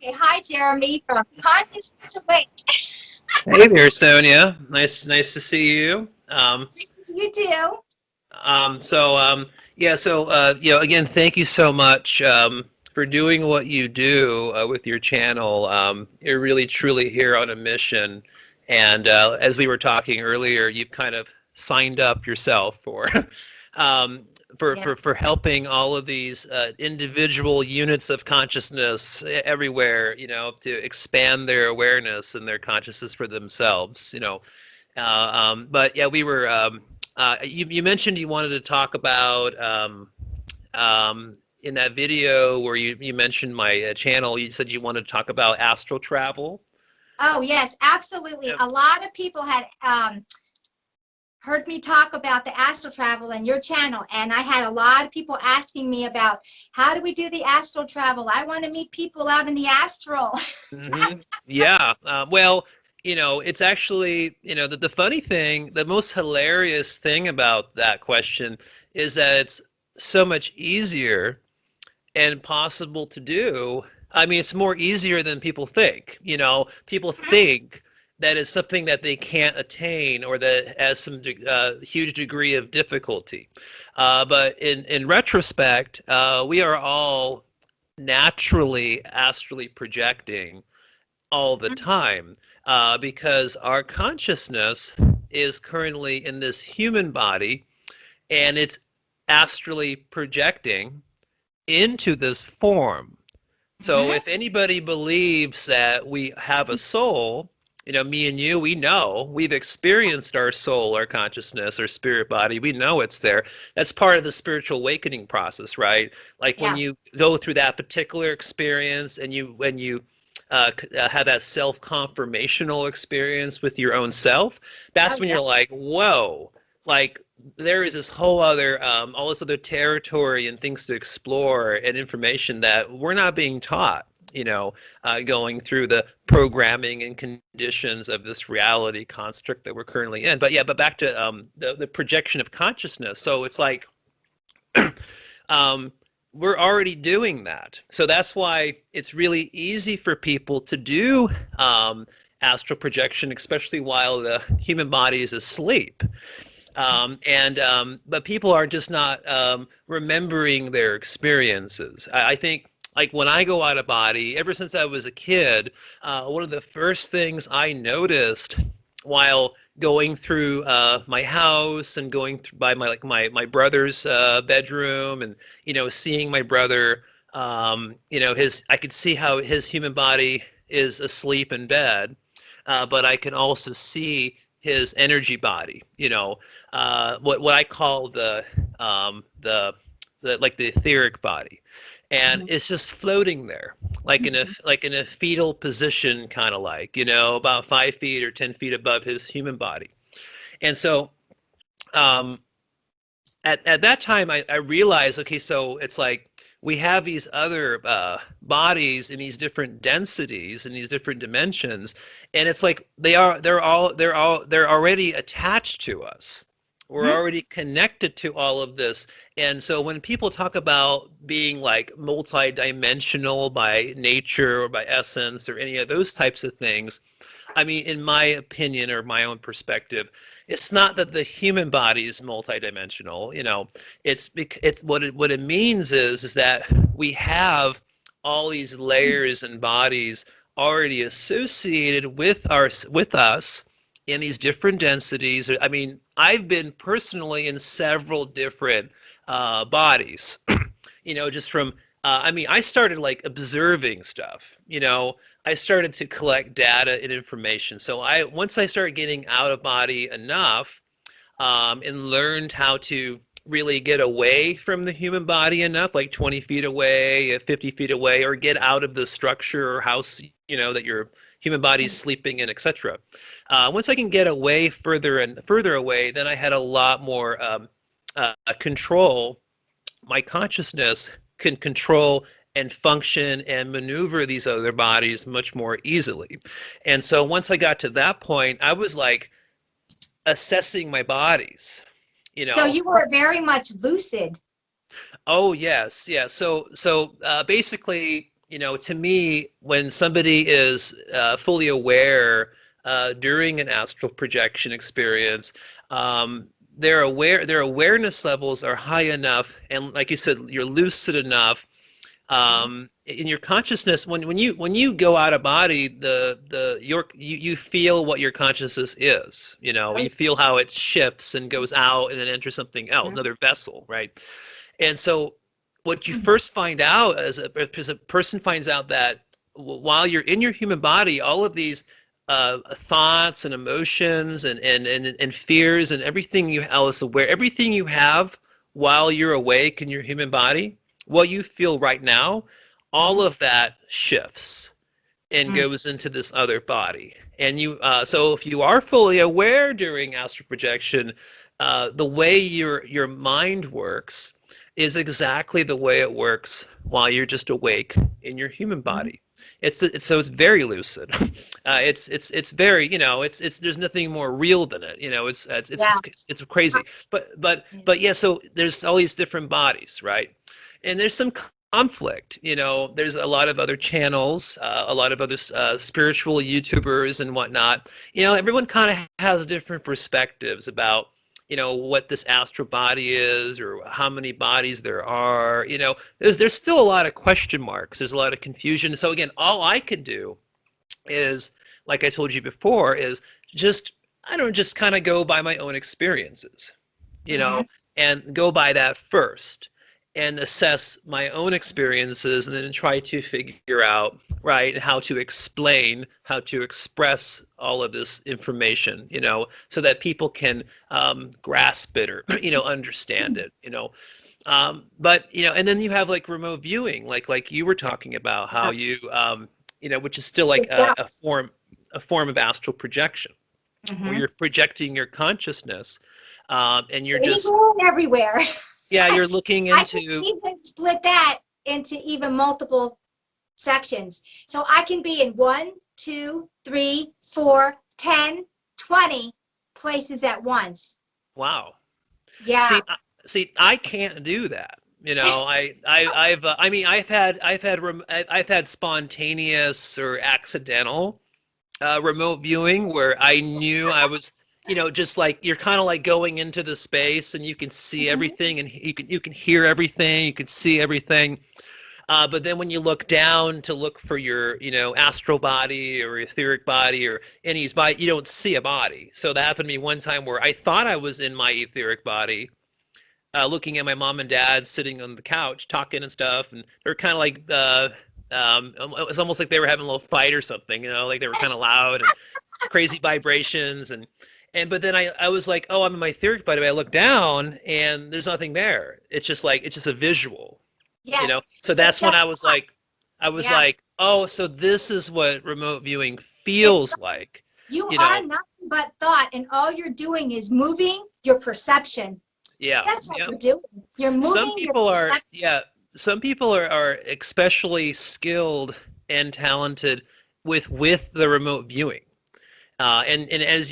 Okay, hi Jeremy from Consciousness Awake. Hey there, Sonia. Nice to see you. You do. Yeah, again, thank you so much for doing what you do with your channel. You're really truly here on a mission, and as we were talking earlier, you've kind of signed up yourself for um, Yeah. for helping all of these individual units of consciousness everywhere, to expand their awareness and their consciousness for themselves. But yeah, you mentioned you wanted to talk about in that video where you mentioned my channel. You said you wanted to talk about astral travel. Oh yes, absolutely. Yep. A lot of people had heard me talk about the astral travel and your channel, and I had a lot of people asking me about how do we do the astral travel. I want to meet people out in the astral. Yeah. Well, it's actually, the funny thing, the most hilarious thing about that question is that it's so much easier and possible to do. I mean, it's more easier than people think. People think that it's something that they can't attain or that has some huge degree of difficulty. But in retrospect, we are all naturally astrally projecting all the time because our consciousness is currently in this human body and it's astrally projecting into this form. So if anybody believes that we have a soul, me and you, we know we've experienced our soul, our consciousness, our spirit body. We know it's there. That's part of the spiritual awakening process, right? Like when Yeah. you go through that particular experience and when you have that self-confirmational experience with your own self, that's Oh when yeah. you're like, whoa, like there is this whole other all this other territory and things to explore and information that we're not being taught, going through the programming and conditions of this reality construct that we're currently in. But back to the projection of consciousness. So it's like um, we're already doing that. So that's why it's really easy for people to do astral projection, especially while the human body is asleep. But people are just not remembering their experiences. I think like when I go out of body, ever since I was a kid, one of the first things I noticed while going through my house and going through by my brother's bedroom and seeing my brother, his I could see how his human body is asleep in bed, but I can also see his energy body, what I call the like the etheric body, and Mhm. it's just floating there, like in a fetal position, kind of like, about 5 feet or 10 feet above his human body. And so um, at that time, I realized, okay, so it's like we have these other bodies in these different densities and these different dimensions, and it's like they're already attached to us. We're Mhm. already connected to all of this. And so when people talk about being like multi-dimensional by nature or by essence or any of those types of things, I mean, in my opinion or my own perspective, it's not that the human body is multidimensional. It's what it means is that we have all these layers and bodies already associated with us in these different densities. I mean, I've been personally in several different bodies. Just from I mean, I started like observing stuff. I started to collect data and information. So I once I started getting out of body enough, and learned how to really get away from the human body enough, like 20 feet away, 50 feet away, or get out of the structure or house, that your human body's sleeping in, etc. Once I can get away further and further away, then I had a lot more control. My consciousness can control and function and maneuver these other bodies much more easily. And so once I got to that point, I was like assessing my bodies, you So know. you were very much lucid. Oh yes, yeah. So basically, to me, when somebody is fully aware during an astral projection experience, their awareness levels are high enough, and like you said, you're lucid enough in your consciousness. When you go out of body, you feel what your consciousness is. You feel how it shifts and goes out and then enters something else, another vessel, right? And so what you first find out as a person finds out that while you're in your human body, all of these thoughts and emotions and fears and everything everything you have while you're awake in your human body, what you feel right now, all of that shifts and goes into this other body. And so if you are fully aware during astral projection, the way your mind works is exactly the way it works while you're just awake in your human body. So it's very lucid. It's very, there's nothing more real than it. It's crazy. But yeah. So there's all these different bodies, right? And there's some conflict. There's a lot of other channels, a lot of other spiritual YouTubers and whatnot. Everyone kind of has different perspectives about what this astral body is or how many bodies there are. There's still a lot of question marks. There's a lot of confusion. So again, all I can do is, like I told you before, is just kind of go by my own experiences, and go by that first and assess my own experiences, and then try to figure out how to explain, how to express all of this information, so that people can grasp it or understand it, but and then you have like remote viewing, like you were talking about, how you which is still like a form of astral projection, where you're projecting your consciousness, and you're just going everywhere. Yeah, you're looking into. I can even split that into even multiple sections. So I can be in 1, 2, 3, 4, 10, 20 places at once. Wow. Yeah. See, I can't do that. I've had spontaneous or accidental remote viewing where I knew I was. Just like you're kind of like going into the space and you can see everything, and you can hear everything, you can see everything. But then when you look down to look for your, astral body or etheric body or any body, you don't see a body. So that happened to me one time where I thought I was in my etheric body, looking at my mom and dad sitting on the couch talking and stuff, and they're kind of like, it was almost like they were having a little fight or something, like they were kind of loud and crazy vibrations but then I was like, oh, I'm in my etheric body. But I look down and there's nothing there. It's just a visual. Yes. So that's when I was like, oh, so this is what remote viewing feels like. You are nothing but thought, and all you're doing is moving your perception. Yeah. That's what you're doing. You're moving Some people are especially skilled and talented with the remote viewing. And as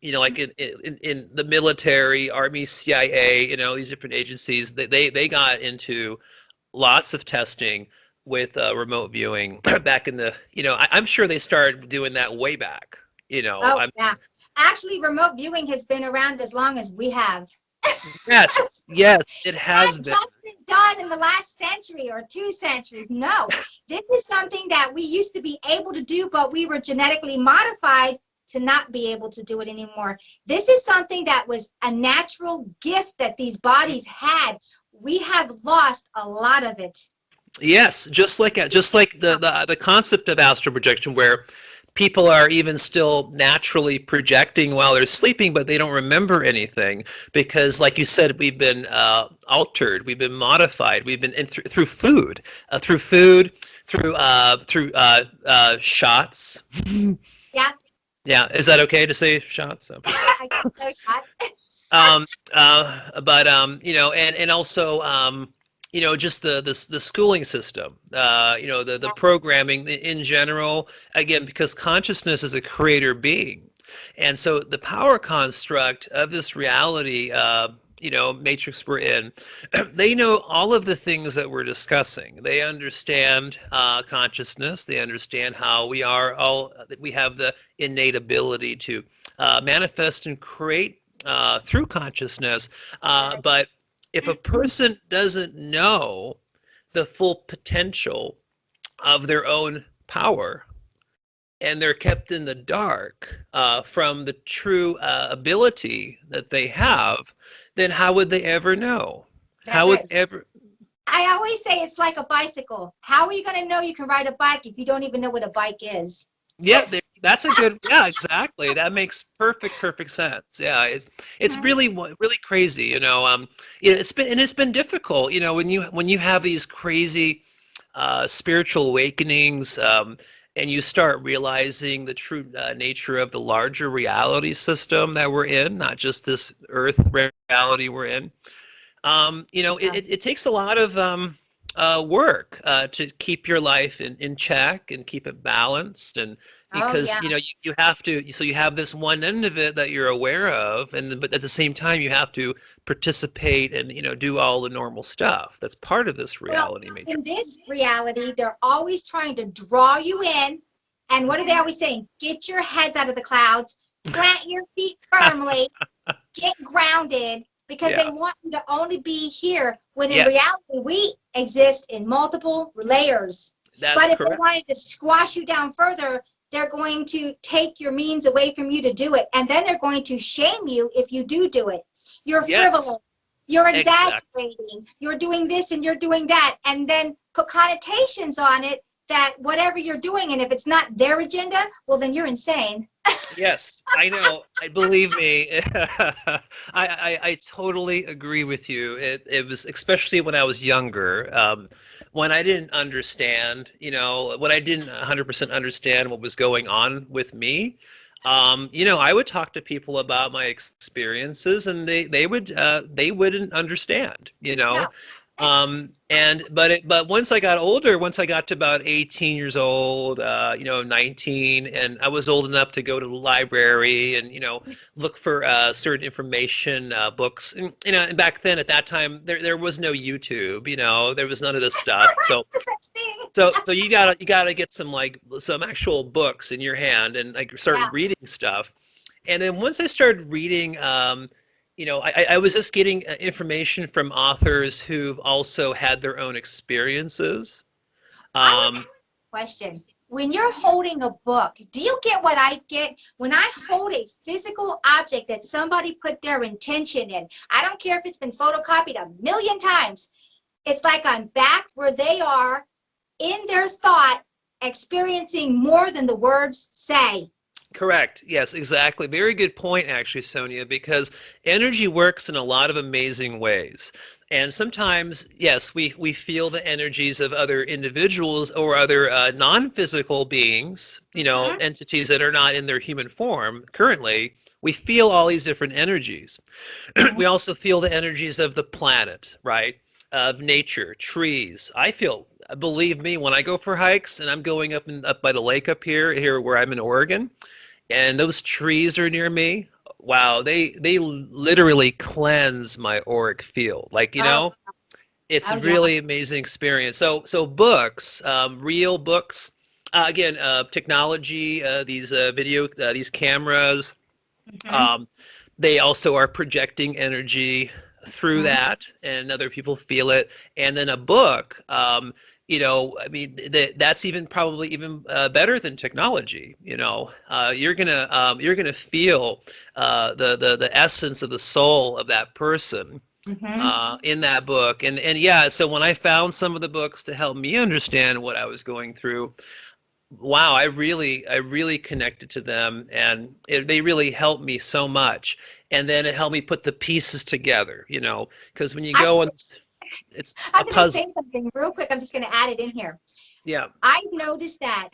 like in the military, Army, CIA, these different agencies, they got into lots of testing with remote viewing back in the, I'm sure they started doing that way back, Yeah. Actually, remote viewing has been around as long as we have. Yes, it has been. Just been done in the last century or 2 centuries. No, this is something that we used to be able to do, but we were genetically modified to not be able to do it anymore. This is something that was a natural gift that these bodies had. We have lost a lot of it. Yes, just like the concept of astral projection, where people are even still naturally projecting while they're sleeping, but they don't remember anything because, like you said, we've been altered, we've been modified, we've been through food, through shots. Yeah. Yeah, is that okay to say shots? I got those shots. And also just the schooling system, the programming in general, again, because consciousness is a creator being, and so the power construct of this reality matrix we're in, they know all of the things that we're discussing. They understand consciousness. They understand how we are all, we have the innate ability to manifest and create through consciousness. But if a person doesn't know the full potential of their own power, and they're kept in the dark from the true ability that they have, then how would they ever know? That's How would right. ever? I always say it's like a bicycle. How are you going to know you can ride a bike if you don't even know what a bike is? Yeah, that's a good. Yeah, exactly. That makes perfect sense. Yeah, it's Mhm. really really crazy. It's been difficult. When you have these crazy spiritual awakenings, and you start realizing the true nature of the larger reality system that we're in, not just this Earth reality we're in. It takes a lot of work to keep your life in check and keep it balanced, and Oh, because yeah. you have to, so you have this one end of it that you're aware of, but at the same time you have to participate and do all the normal stuff that's part of this Well, reality matrix. in this reality, they're always trying to draw you in. And what are they always saying? Get your heads out of the clouds, plant your feet firmly, get grounded, because they Yeah. want you to only be here when in Yes, reality we exist in multiple layers. that's But if they correct. wanted to squash you down further, they're going to take your means away from you to do it. And then they're going to shame you if you do it. You're Yes, frivolous. You're exactly. exaggerating. You're doing this and you're doing that. And then put connotations on it that whatever you're doing, and if it's not their agenda, well, then you're insane. Yes, I know. I believe me. I totally agree with you. It was especially when I was younger, when I didn't understand, when I didn't 100% understand what was going on with me. I would talk to people about my experiences, and they wouldn't understand, No. but once I got older, once I got to about 18 years old, 19, and I was old enough to go to the library and look for certain information, books, and back then at that time there was no YouTube, there was none of this stuff. So you gotta get some actual books in your hand and like start Yeah. reading stuff. And then once I started reading, I was just getting information from authors who've also had their own experiences. I would Um, ask a question. When you're holding a book, do you get what I get when I hold a physical object that somebody put their intention in? I don't care if it's been photocopied a million times. It's like I'm back where they are in their thought, experiencing more than the words say. Correct. Yes, exactly. Very good point, actually, Sonia, because energy works in a lot of amazing ways. And sometimes, yes, we feel the energies of other individuals or other non-physical beings, Mhm. entities that are not in their human form currently. We feel all these different energies. We also feel the energies of the planet, right? Of nature, trees. Believe me, when I go for hikes and I'm going up by the lake up here where I'm in Oregon, and those trees are near me, wow, they literally cleanse my auric field. Like, Oh, it's oh a yeah. really amazing experience. So books, real books, again, technology, these these cameras, Mhm. um, they also are projecting energy through Mhm. that, and other people feel it. And then a book, I mean, that's even probably even better than technology. You're gonna feel the essence of the soul of that person Mhm. in that book. And yeah, so when I found some of the books to help me understand what I was going through, wow, I really connected to them, and they really helped me so much. And then it helped me put the pieces together, because when you I, go and it's a I'm going to puzzle. say something real quick. I'm just going to add it in here. Yeah. I noticed that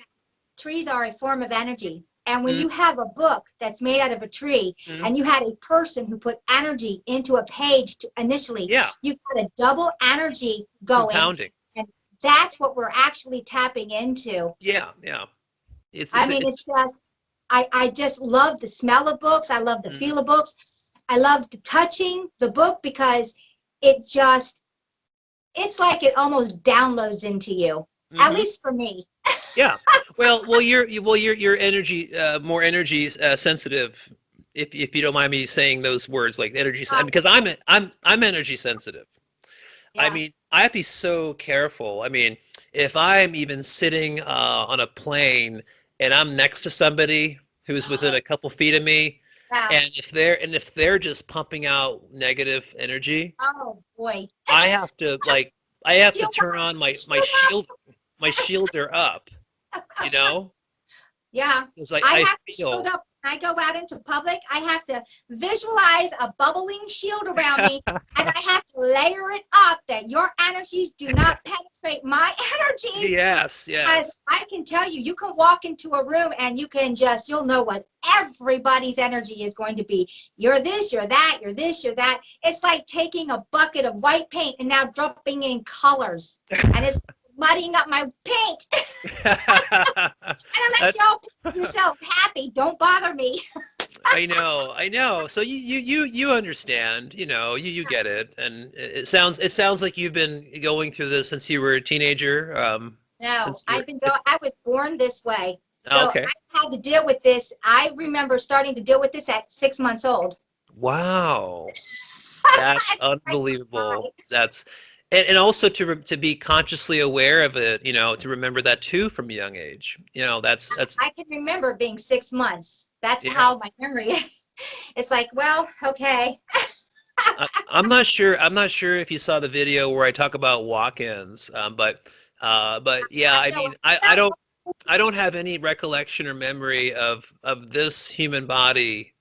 trees are a form of energy. And when Mm-hmm. you have a book that's made out of a tree and you had a person who put energy into a page initially, Yeah. you've got a double energy going. Compounding. And that's what we're actually tapping into. Yeah. Yeah. It's I it's mean, it's it's just, I just love the smell of books. I love the mhm. feel of books. I love the touching the book because it just, it's like it almost downloads into you, at least for me. Yeah. Well, you're energy, more energy sensitive, if you don't mind me saying those words, like energy, because I'm energy sensitive. I Yeah. mean, I have to be so careful. I mean, if I'm even sitting on a plane and I'm next to somebody who's within a couple feet of me, Wow. and if they're just pumping out negative energy, Oh boy. I have to like I have to Shield turn up. on my Shield up. shield, my shielder up, you know, Yeah. because I I have to shield feel. up. When I go out into public, I have to visualize a bubbling shield around me, and I have to layer it up that your energies do not penetrate my energies. Yes, Because yes. I can tell you, you can walk into a room and you can just, you'll know what everybody's energy is going to be. You're this, you're that, you're this, you're that. It's like taking a bucket of white paint and now dropping in colors. And it's muddying up my paint. And unless That's y'all make yourselves happy, don't bother me. I know. So you understand, you get it, and it sounds like you've been going through this since you were a teenager. No, Since you were I was born this way. oh, So okay. I had to deal with this. I remember starting to deal with this at 6 months old. Wow, that's Like, unbelievable. why? That's and also to be consciously aware of it, to remember that too from a young age. That's I can remember being 6 months. That's yeah. how my memory is. It's like, well, okay. I'm not sure. I'm not sure if you saw the video where I talk about walk-ins, but yeah, I I know. mean, I don't have any recollection or memory of this human body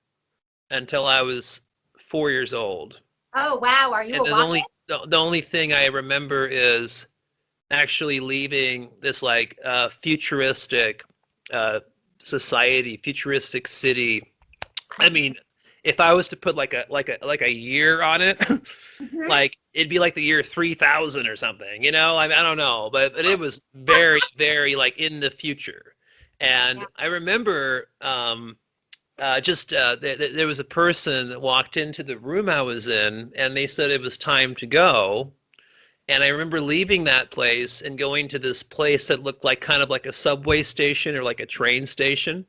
until I was 4 years old, Oh, wow. Are you and a walk-in? the only thing I remember is actually leaving this like futuristic uh, society, futuristic city. I mean, if I was to put like a year on it, Mhm. like it'd be like the year 3000 or something, I don't know, but it was very, very like in the future. Yeah. And I remember there was a person that walked into the room I was in, and they said it was time to go. And I remember leaving that place and going to this place that looked like kind of like a subway station or like a train station,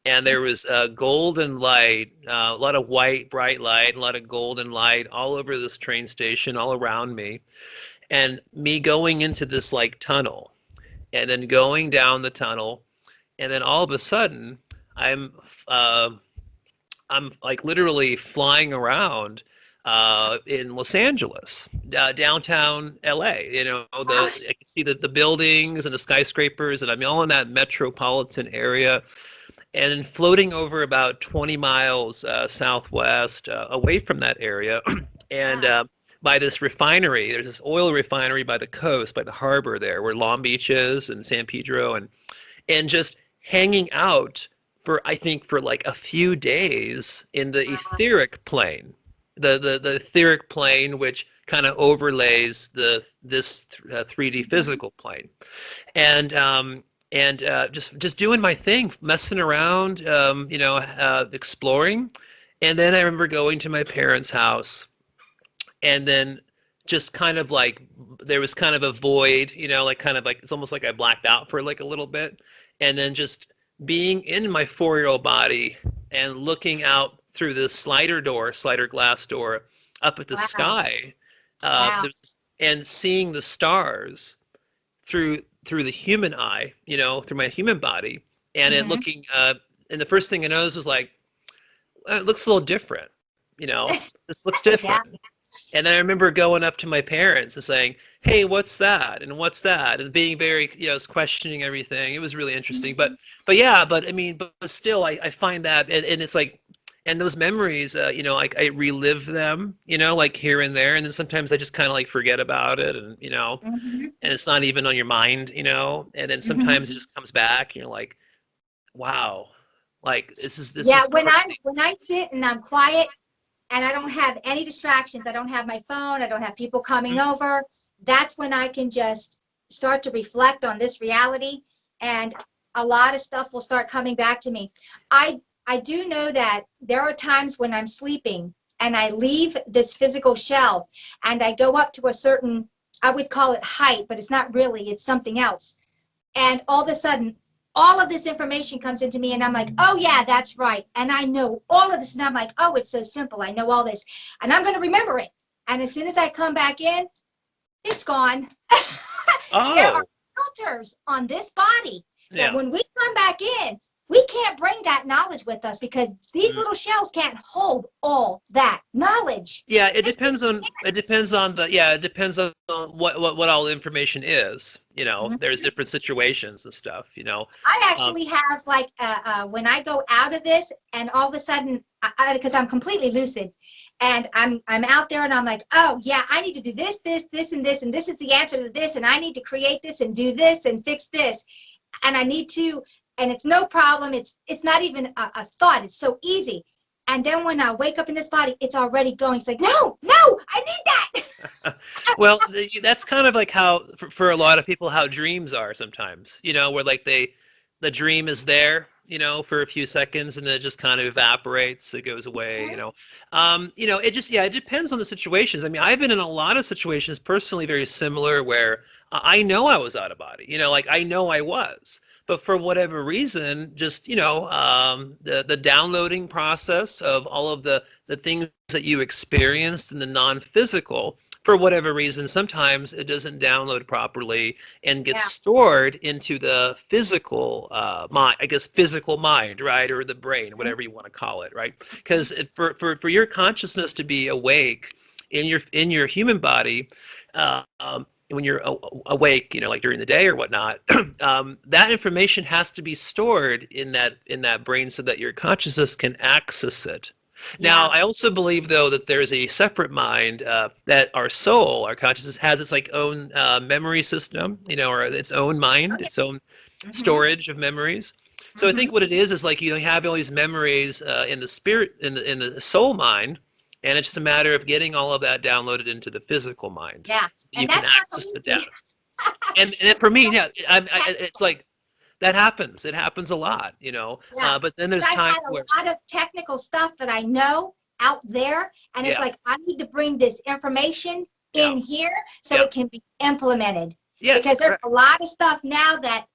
and there was golden light, a lot of white, bright light, a lot of golden light all over this train station, all around me, and me going into this like tunnel, and then going down the tunnel, and then all of a sudden, I'm uh, I'm like literally flying around in Los Angeles, downtown LA. I can see the buildings and the skyscrapers, and I'm all in that metropolitan area, and floating over about 20 miles southwest away from that area and Wow. by this refinery. There's this oil refinery by the coast, by the harbor there, where Long Beach is, and San Pedro, and just hanging out for, I think, for like a few days in the Wow. etheric plane, the etheric plane, which kind of overlays this 3D Mhm. physical plane, and just doing my thing, messing around, exploring. And then I remember going to my parents' house, and then just kind of like there was kind of a void, like kind of like it's almost like I blacked out for like a little bit, and then just being in my 4-year-old body and looking out through this slider glass door up at the Wow. sky, Wow. and seeing the stars through the human eye, through my human body, and it Hmm. looking and the first thing I noticed was like, it looks a little different, this looks Yeah. different. And then I remember going up to my parents and saying, "Hey, what's that? And what's that?" And being very, I was questioning everything. It was really interesting. But Mhm. but yeah, but I mean, but still, I find that, and it's like, and those memories, like I relive them, like here and there, and then sometimes I just kind of like forget about it, and Mhm. and it's not even on your mind, and then sometimes it Mhm. just comes back, and you're like, wow, like this Yeah, is when I crazy. when I sit and I'm quiet and I don't have any distractions, I don't have my phone, I don't have people coming Mhm. over, that's when I can just start to reflect on this reality, and a lot of stuff will start coming back to me. I do know that there are times when I'm sleeping and I leave this physical shell and I go up to a certain, I would call it height, but it's not really, it's something else. And all of a sudden, all of this information comes into me and I'm like, oh yeah, that's right. And I know all of this and I'm like, oh, it's so simple. I know all this and I'm going to remember it. And as soon as I come back in, it's gone. There Oh, are filters on this body that yeah. when we come back in, we can't bring that knowledge with us because these little shells can't hold all that knowledge. Yeah, it It's depends on it depends on what all information is. Mhm. There's different situations and stuff. I Um, actually have like when I go out of this and all of a sudden, because I'm completely lucid, and I'm out there and I'm like, oh yeah, I need to do this, this, this, and this, and this is the answer to this, and I need to create this and do this and fix this, and I need to, and it's no problem. It's not even a thought. It's so easy. And then when I wake up in this body, it's already going. It's like, no, no, I need that. well, that's kind of like how for a lot of people how dreams are sometimes. Where like the dream is there, for a few seconds and then it just kind of evaporates. It goes away. It just it depends on the situations. I mean, I've been in a lot of situations personally very similar where I know I was out of body. Like I know I was. But for whatever reason, just the downloading process of all of the things that you experienced in the non-physical, for whatever reason, sometimes it doesn't download properly and gets stored into the physical mind, I guess physical mind, right, or the brain, whatever you want to call it, right? Because for your consciousness to be awake in your human body. When you're awake, like during the day or whatnot, that information has to be stored in that brain so that your consciousness can access it. Now, I also believe, though, that there's a separate mind that our soul, our consciousness, has its like own memory system, or its own mind, its own storage of memories. So I think what it is like you have all these memories in the spirit, in the soul mind. And it's just a matter of getting all of that downloaded into the physical mind. Yeah, So and you can that's not access the the data. And for me, yeah, it's like that happens. It happens a lot, Yeah. But then there's I've times had a where, lot of technical stuff that I know out there, and it's yeah, like I need to bring this information yeah, in here so yeah, it can be implemented. yes, Because there's correct. a lot of stuff now that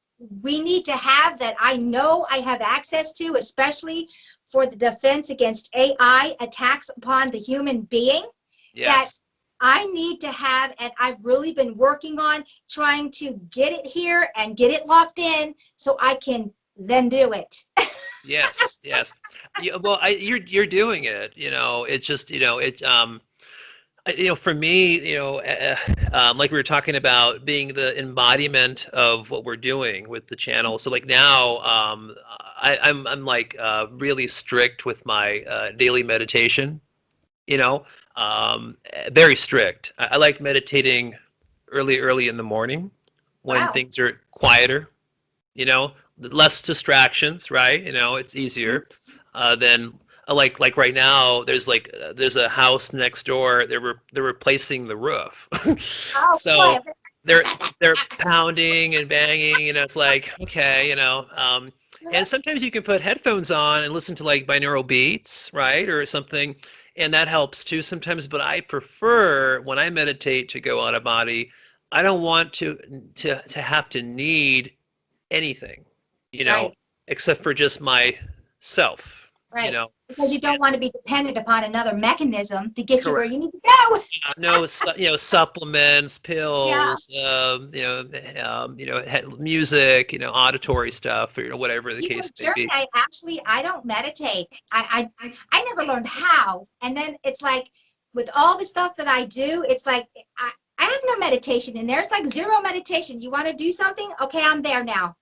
we need to have that I know I have access to, especially for the defense against AI attacks upon the human being, that Yes, I need to have, and I've really been working on trying to get it here and get it locked in so I can then do it. yes, yes. Yeah, well, you're doing it. It's just for me, like we were talking about being the embodiment of what we're doing with the channel. So like now, I'm like really strict with my daily meditation. You know, very strict. I like meditating early in the morning when Wow. things are quieter. Less distractions, right? It's easier than like right now. There's a house next door. They're replacing the roof, Oh boy. so they're pounding and banging. It's like okay, and sometimes you can put headphones on and listen to like binaural beats, right, or something, and that helps too sometimes. But I prefer when I meditate to go out of body. I don't want to have to need anything, Right, except for just myself, right. Because you don't want to be dependent upon another mechanism to get you where Correct. you need to go. No, supplements, Yeah. pills, music, auditory stuff, or whatever the You know, case may Jeremy, be. I don't meditate. I never learned how. And then it's like with all the stuff that I do, it's like I have no meditation in there. It's like zero meditation. You want to do something? Okay, I'm there now.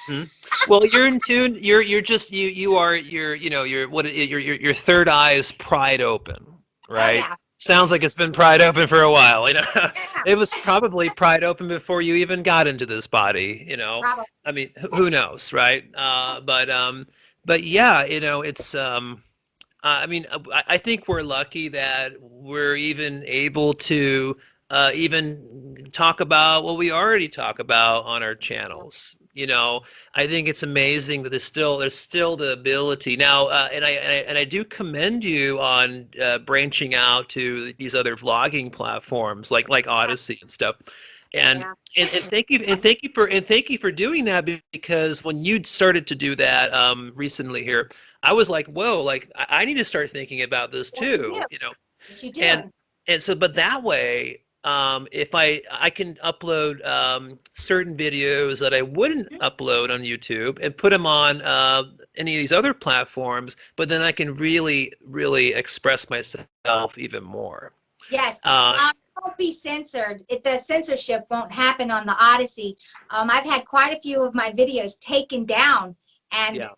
Hmm. Well, you're in tune. You're just you are you're what your third eye is pried open, Oh right? yeah. Sounds like it's been pried open for a while. Yeah. It was probably pried open before you even got into this body. Bravo. I mean, who knows, right? But yeah, it's I mean, I think we're lucky that we're even able to even talk about what we already talk about on our channels. I think it's amazing that there's still the ability now, and I do commend you on branching out to these other vlogging platforms like Odyssey and stuff. And Yeah. and thank you for doing that, because when you started to do that recently here, I was like, whoa, like I need to start thinking about this Yes, you too, do. you know. Yes, you And do. so, but that way, if I can upload certain videos that I wouldn't upload on YouTube and put them on any of these other platforms, but then I can really express myself even more. Yes. Uh, Won't be censored. The censorship won't happen on the Odyssey. I've had quite a few of my videos taken down, and yeah,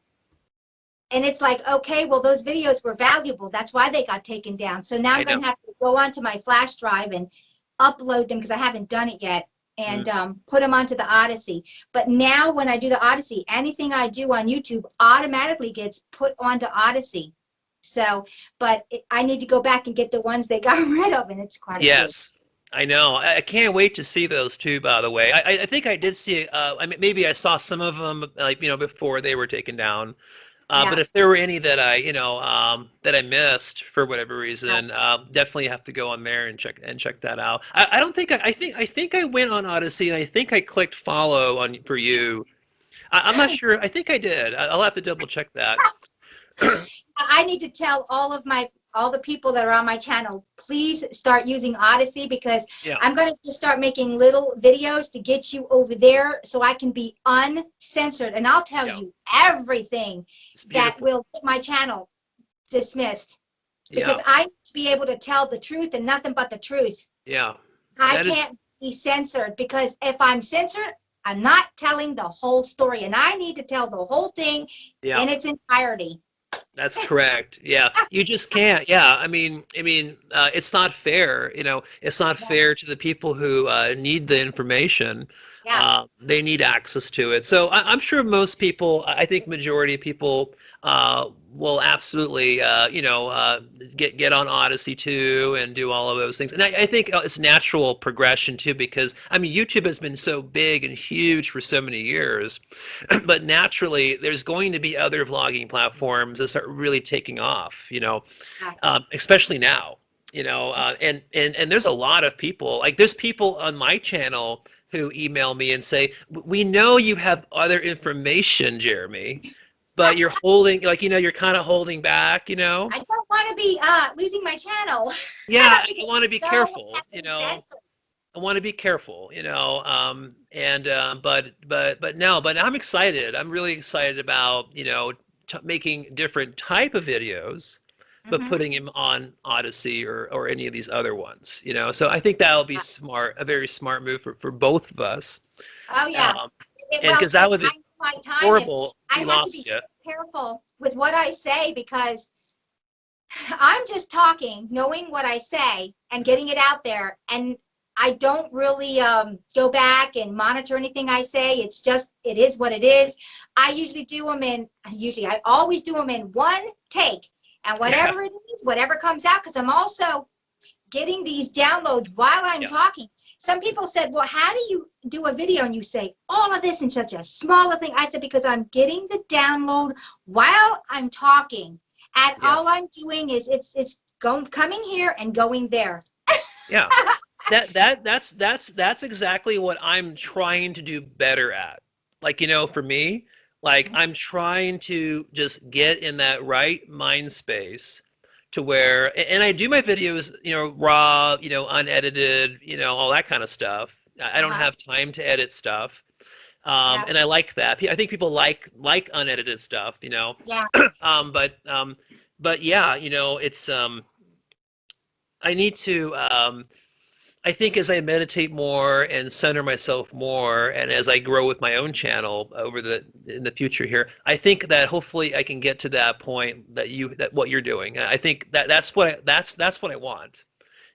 it's like, okay, well, those videos were valuable. That's why they got taken down. So now I I'm going know. to have to go onto my flash drive and upload them, because I haven't done it yet, and put them onto the Odyssey. But now when I do the Odyssey, anything I do on YouTube automatically gets put onto Odyssey. So, but I need to go back and get the ones they got rid of, and it's quite a few. Yes, I know. I can't wait to see those too, by the way. I think I did see, I mean, maybe I saw some of them, like, before they were taken down. Yeah. But if there were any that that I missed for whatever Yeah. reason, definitely have to go on there and check that out. I don't think I think I went on Odyssey, and I think I clicked follow on for you. I'm not sure. I think I did. I'll have to double check that. I need to tell all the people that are on my channel, please start using Odyssey, because Yeah. I'm going to just start making little videos to get you over there so I can be uncensored, and I'll tell you everything It's that beautiful. will get my channel dismissed, Yeah. because I need to be able to tell the truth and nothing but the truth. Yeah. I That is. can't be censored, because if I'm censored, I'm not telling the whole story, and I need to tell the whole thing Yeah. in its entirety. That's correct. Yeah, you just can't. Yeah, it's not fair. It's not Yeah. fair to the people who need the information. Yeah. They need access to it. So I'm sure most people, I think majority of people, will absolutely, get on Odyssey too and do all of those things. And I think it's natural progression too, because I mean, YouTube has been so big and huge for so many years. But naturally, there's going to be other vlogging platforms that start really taking off, especially now, and there's a lot of people, like there's people on my channel who email me and say, we know you have other information, Jeremy, but you're holding, like, you're kind of holding back. I don't want to be losing my channel. Yeah, I Because want to be so careful, has been censored. I want to be careful, but no, but I'm excited. I'm really excited about, making different type of videos, but Mhm. putting him on Odyssey or any of these other ones, So I think that'll be smart, a very smart move for both of us. Oh yeah. Um, and Well, because that because would I be know my time, if horrible if I we have to be lost so you. careful with what I say, because I'm just talking, knowing what I say and getting it out there, and I don't really go back and monitor anything I say. It's just, it is what it is. I always do them in one take, and Yeah, whatever it is, whatever comes out, because I'm also getting these downloads while I'm yeah, talking. Some people said, well, how do you do a video and you say all of this in such a smaller thing? I said, because I'm getting the download while I'm talking. And yeah, all I'm doing is it's coming here and going there. yeah. That's exactly what I'm trying to do better at. Like, for me, like I'm trying to just get in that right mind space to where, and I do my videos, raw, unedited, all that kind of stuff. I don't Uh-huh. have time to edit stuff. Yeah. And I like that. I think people like unedited stuff, Yeah. but yeah, it's I need to I think as I meditate more and center myself more, and as I grow with my own channel in the future here, I think that hopefully I can get to that point that what you're doing. I think that's what I want,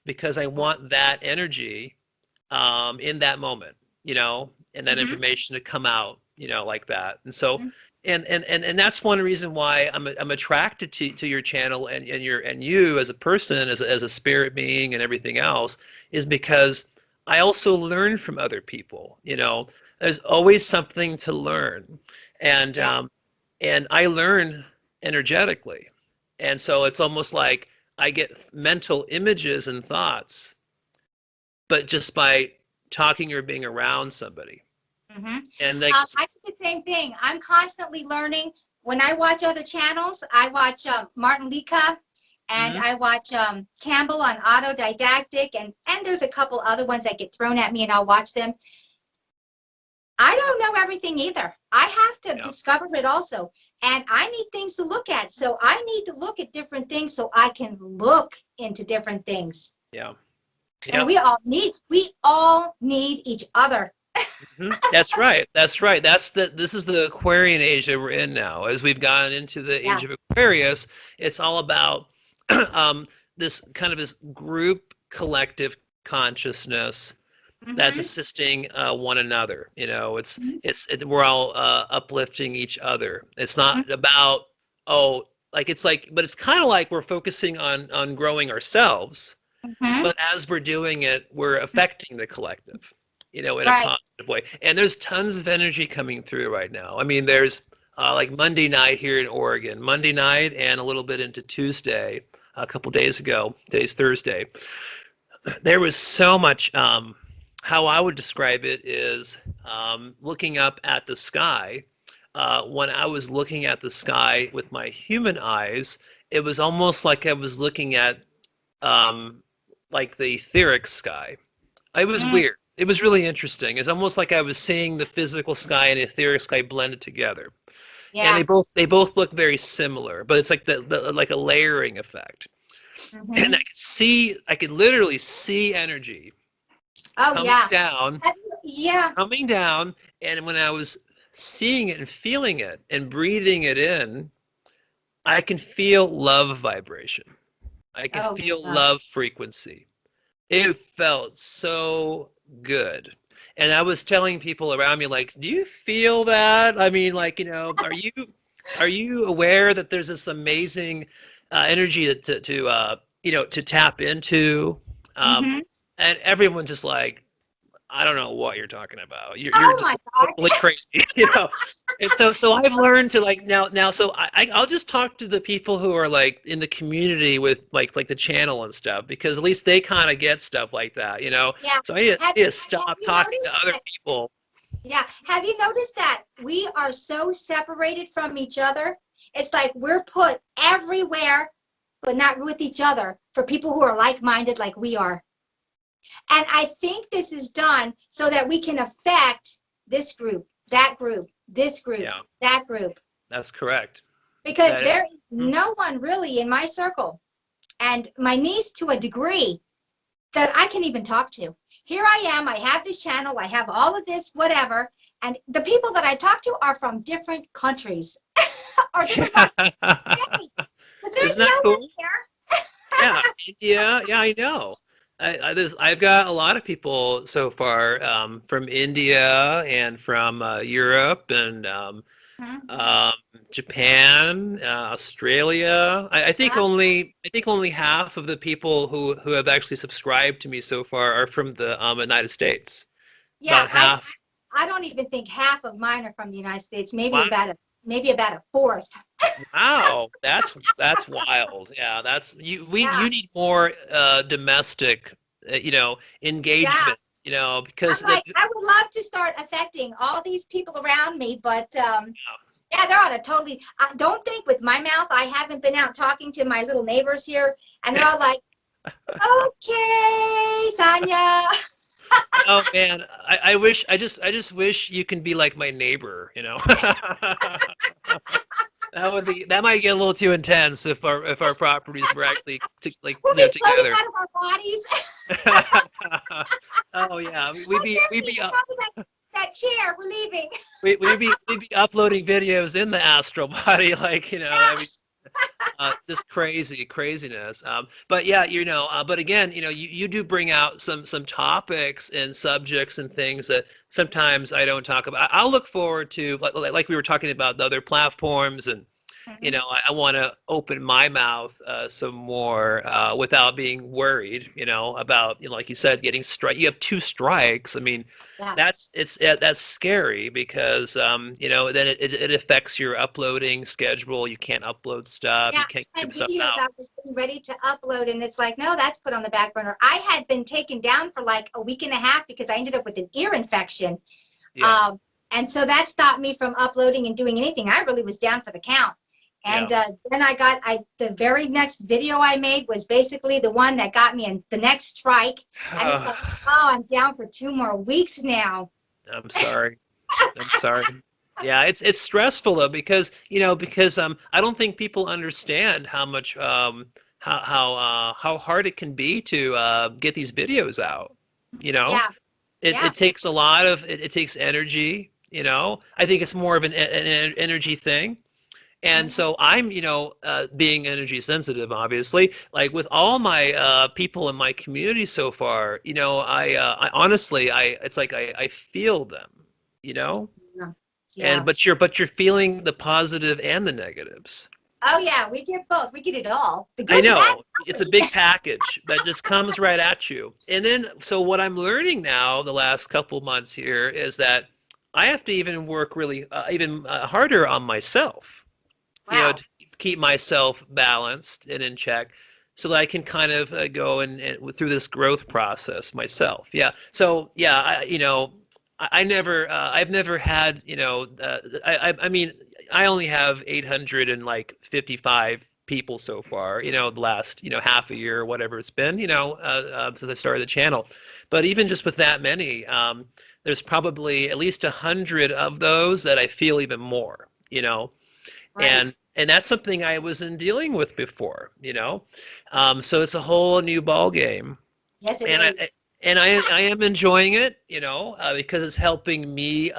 because I want that energy in that moment, and that Mm-hmm. information to come out, like that. And so, Mm-hmm. and that's one reason why I'm attracted to your channel and you as a person, as a spirit being and everything else, is because I also learn from other people. You know, there's always something to learn, and Yeah. and I learn energetically, and so it's almost like I get mental images and thoughts, but just by talking or being around somebody, Hmm. and like, I do the same thing. I'm constantly learning. When I watch other channels, I watch Martin Lika, and mhm, I watch Campbell on autodidactic, and there's a couple other ones that get thrown at me, and I'll watch them. I don't know everything either. I have to yeah, discover it also, and I need things to look at. So I need to look at different things so I can look into different things. yeah, And yeah. we all need each other. That's right. That's right. This is the Aquarian age that we're in now. As we've gotten into the Yeah. age of Aquarius, it's all about um, this kind of this group collective consciousness that's Hmm. assisting one another. You know, we're all uplifting each other. It's not about, oh, like it's like, but it's kind of like we're focusing on growing ourselves, Hmm. but as we're doing it, we're affecting the collective, you know, in a Right. positive way. And there's tons of energy coming through right now. I mean, there's like Monday night here in Oregon, Monday night and a little bit into Tuesday, a couple days ago. Today's Thursday. There was so much. How I would describe it is looking up at the sky. When I was looking at the sky with my human eyes, it was almost like I was looking at um, like the etheric sky. It was Mm. weird. It was really interesting. It's almost like I was seeing the physical sky and etheric sky blended together, and Yeah. they both look very similar, but it's like the like a layering effect. And Hmm. I could literally see energy Oh, coming yeah. down, Yeah. coming down, and when I was seeing it and feeling it and breathing it in, I can feel love vibration. I can Oh, feel yeah. love frequency. It felt so good. And I was telling people around me, like, do you feel that? I mean, like, you know, are you aware that there's this amazing energy to you know, to tap into? Um, Hmm. and everyone just like, I don't know what you're talking about. You're Oh, just my God. totally crazy, you know. And so I've learned to like now so I'll just talk to the people who are like in the community with like the channel and stuff, because at least they kind of get stuff like that, you know. Yeah. So Have I need you to have stop you talking to noticed other that? people. Yeah. Have you noticed that we are so separated from each other? It's like we're put everywhere, but not with each other for people who are like-minded like we are. And I think this is done so that we can affect this group, that group, this group, Yeah, that group, that's correct. because That is, there is no one really in my circle and my niece to a degree that I can even talk to. Here I am, I have this channel, I have all of this, whatever, and the people that I talk to are from different countries or different parts of the state, but there's isn't that no one cool? here. Yeah, India. Yeah, I know. I've got a lot of people so far from India and from Europe and Mhm. um, Japan, Australia. I think only half of the people who have actually subscribed to me so far are from the United States. Yeah, About half. I don't even think half of mine are from the United States. Wow. Maybe about a fourth. Wow, that's wild. Yeah, that's Yeah, you need more domestic, you know, yeah. engagement, you know, I'm because like, I would love to start affecting all these people around me, but yeah, they're on a totally. I don't think with my mouth. I haven't been out talking to my little neighbors here, and they're all like, "Okay, Sonia." oh man, I just wish you can be like my neighbor, you know. That might get a little too intense if our properties were actually like, We'll you know, be floating together. out of our bodies. Oh yeah, Oh, Jesse, get out of that chair. We're leaving. we'd be uploading videos in the astral body, like, you know, I mean, Yeah. just craziness. But yeah, you know, but again, you know, you do bring out some topics and subjects and things that sometimes I don't talk about. I'll look forward to like we were talking about the other platforms and You Mhm. know, I want to open my mouth some more without being worried, you know, about, you know, like you said, getting strike. You have 2 strikes. I mean, Yeah. that's scary because you know, then it affects your uploading schedule. You can't upload stuff. Yeah, You can't I get had stuff videos out. I was getting ready to upload, and it's like, no, that's put on the back burner. I had been taken down for like a week and a half because I ended up with an ear infection. Yeah, Um, and so that stopped me from uploading and doing anything. I really was down for the count. yeah. And then the very next video I made was basically the one that got me in the next strike. And it's like, oh, I'm down for 2 more weeks now. I'm sorry. I'm sorry. Yeah, it's stressful though because you know because I don't think people understand how much how hard it can be to get these videos out. You know, Yeah, it yeah. takes a lot of it takes energy. You know, I think it's more of an energy thing. And Mhm. so I'm, you know, being energy sensitive, obviously. Like with all my people in my community so far, you know, I honestly, it's like I feel them, you know, Yeah. and Yeah. but you're feeling the positive and the negatives. Oh, yeah, we get both. We get it all. The I good, the bad, know it's a big package that just comes right at you. And then, so what I'm learning now, the last couple months here, is that I have to even work really even harder on myself, you know, wow. to keep myself balanced and in check so that I can kind of go and through this growth process myself. Yeah. So yeah, you know, I never, I've never had, you know, I mean, I only have 855 people so far, you know, the last, you know, half a year or whatever it's been, you know, since I started the channel. But even just with that many, there's probably at least 100 of those that I feel even more, you know, Right. and that's something I wasn't dealing with before, you know. So it's a whole new ball game, Yes, it and is. I am enjoying it, you know, because it's helping me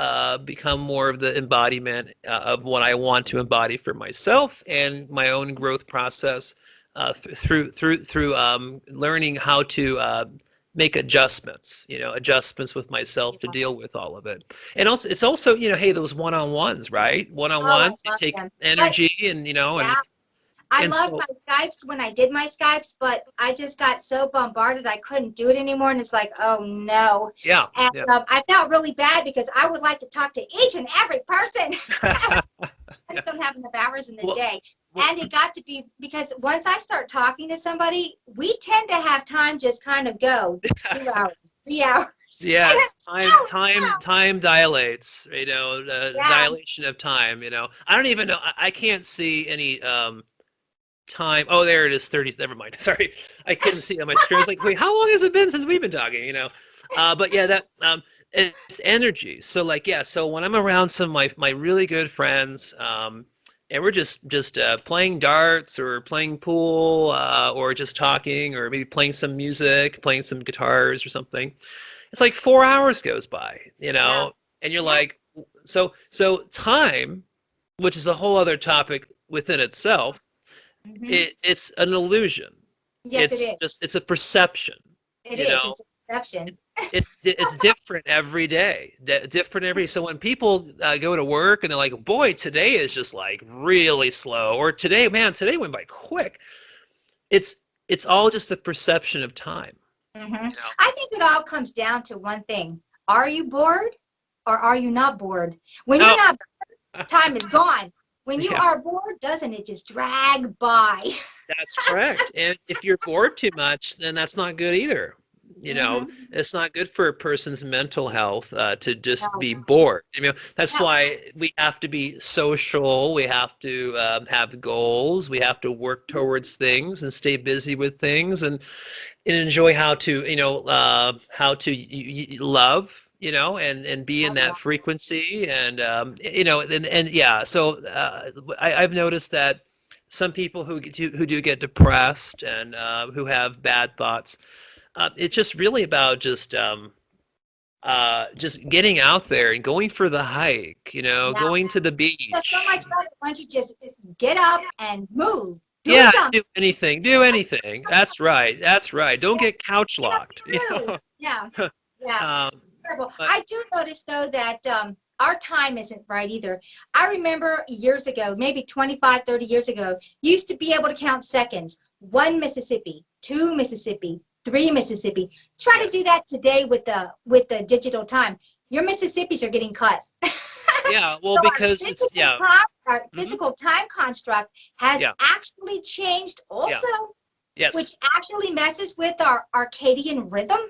become more of the embodiment of what I want to embody for myself and my own growth process through learning how to make adjustments, you know, adjustments with myself to Yeah. deal with all of it. And also, it's also, you know, hey, those one-on-ones, right? Oh, One-on-ones, I they love take them. But energy, and you know, yeah, I and loved so my Skypes when I did my Skypes, but I just got so bombarded I couldn't do it anymore. And it's like, oh no. yeah, And yeah. I felt really bad because I would like to talk to each and every person. I Yeah. just don't have enough hours in the Well, day. well, And it got to be because once I start talking to somebody, we tend to have time just kind of go 2 hours, 3 hours. yes, Oh, time dilates, you know, the yeah. dilation of time, you know. I don't even know, I can't see any time. Oh, there it is, 30, never mind. Sorry. I couldn't see on my screen. I was like, wait, how long has it been since we've been talking, you know? But yeah, that it's energy. So like, yeah, so when I'm around some of my really good friends, and we're just playing darts or playing pool, or just talking, or maybe playing some music, playing some guitars or something, it's like 4 hours goes by, you Yeah. know, and you're Yeah. like, so time, which is a whole other topic within itself, Hmm. it's an illusion. Yes, it is. It's a perception, It you is. know. It's a perception. It's different every day, different every. So when people go to work and they're like, "Boy, today is just like really slow," or "Today, man, today went by quick." It's it's all just a perception of time, Hmm. you know. I think it all comes down to one thing. Are you bored or are you not bored? When you're Oh, not, time is gone. When you yeah. are bored, doesn't it just drag by? That's correct. And if you're bored too much, then that's not good either. You know, Hmm. it's not good for a person's mental health to just No. be bored. You know, that's No. why we have to be social. We have to have goals. We have to work towards things and stay busy with things and enjoy how to, you know, how to love, you know, and be in Oh, yeah. that frequency. And, you know, and yeah, so I've noticed that some people who do get depressed and who have bad thoughts, it's just really about just getting out there and going for the hike, you know, Yeah. going to the It's so beach. much better once you just get up and move. Do Yeah, something. do anything, do anything. That's right, that's right. Don't get couch Get up locked, you and move. know. Yeah. Yeah. um, Terrible. but I do notice though that our time isn't right either. I remember years ago, maybe 25, 30 years ago, you used to be able to count seconds. 1 Mississippi, 2 Mississippi, 3 Mississippi. Try to do that today with the digital time. Your Mississippis are getting cut. Yeah, well, So because it's, yeah. our physical time construct has Yeah. actually changed Yeah. also, which Yes. actually messes with our circadian rhythm.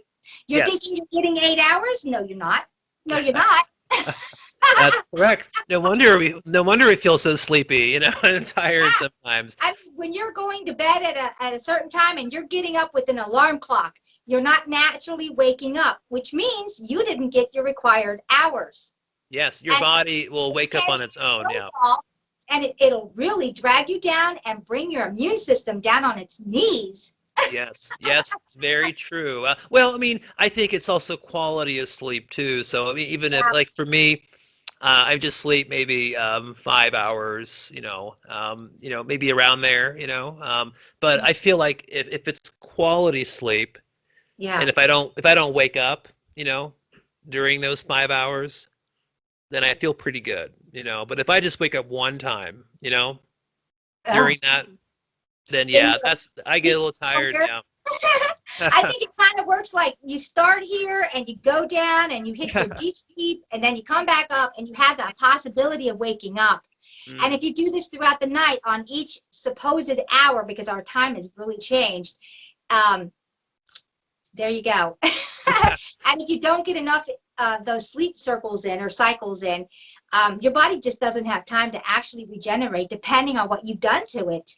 You're Yes. thinking you're getting 8 hours? No, you're not. No, you're not. That's correct. No wonder we feel so sleepy, you know, and tired Yeah. sometimes. I mean, when you're going to bed at a certain time and you're getting up with an alarm clock, you're not naturally waking up, which means you didn't get your required hours. Yes, your And body will wake up on its own. Yeah. And it'll really drag you down and bring your immune system down on its knees. Yes, yes, it's very true. Well, I mean, I think it's also quality of sleep too. So, I mean, even if, like, for me, I just sleep maybe 5 hours, maybe around there, but I feel like if it's quality sleep, Yeah. and if I don't wake up, during those 5 hours, then I feel pretty good, But if I just wake up one time, during that, then yeah, I get a little tired. Yeah. I think it kind of works like you start here and you go down and you hit your deep sleep and then you come back up and you have that possibility of waking up. And if you do this throughout the night on each supposed hour, because our time has really changed, there you go. And if you don't get enough those sleep circles in or cycles in, your body just doesn't have time to actually regenerate depending on what you've done to it.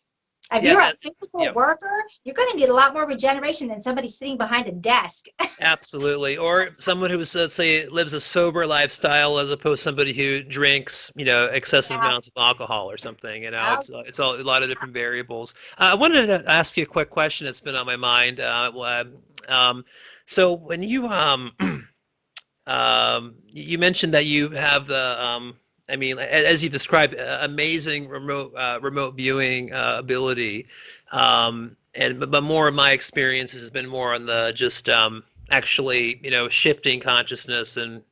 If you're a physical worker, you're going to need a lot more regeneration than somebody sitting behind a desk. Absolutely. Or someone who's, let's say, lives a sober lifestyle as opposed to somebody who drinks, excessive amounts of alcohol or something. It's all a lot of different variables. I wanted to ask you a quick question that's been on my mind. So when you you mentioned that you have the as you described, amazing remote viewing ability, but more of my experience has been more on the just actually shifting consciousness and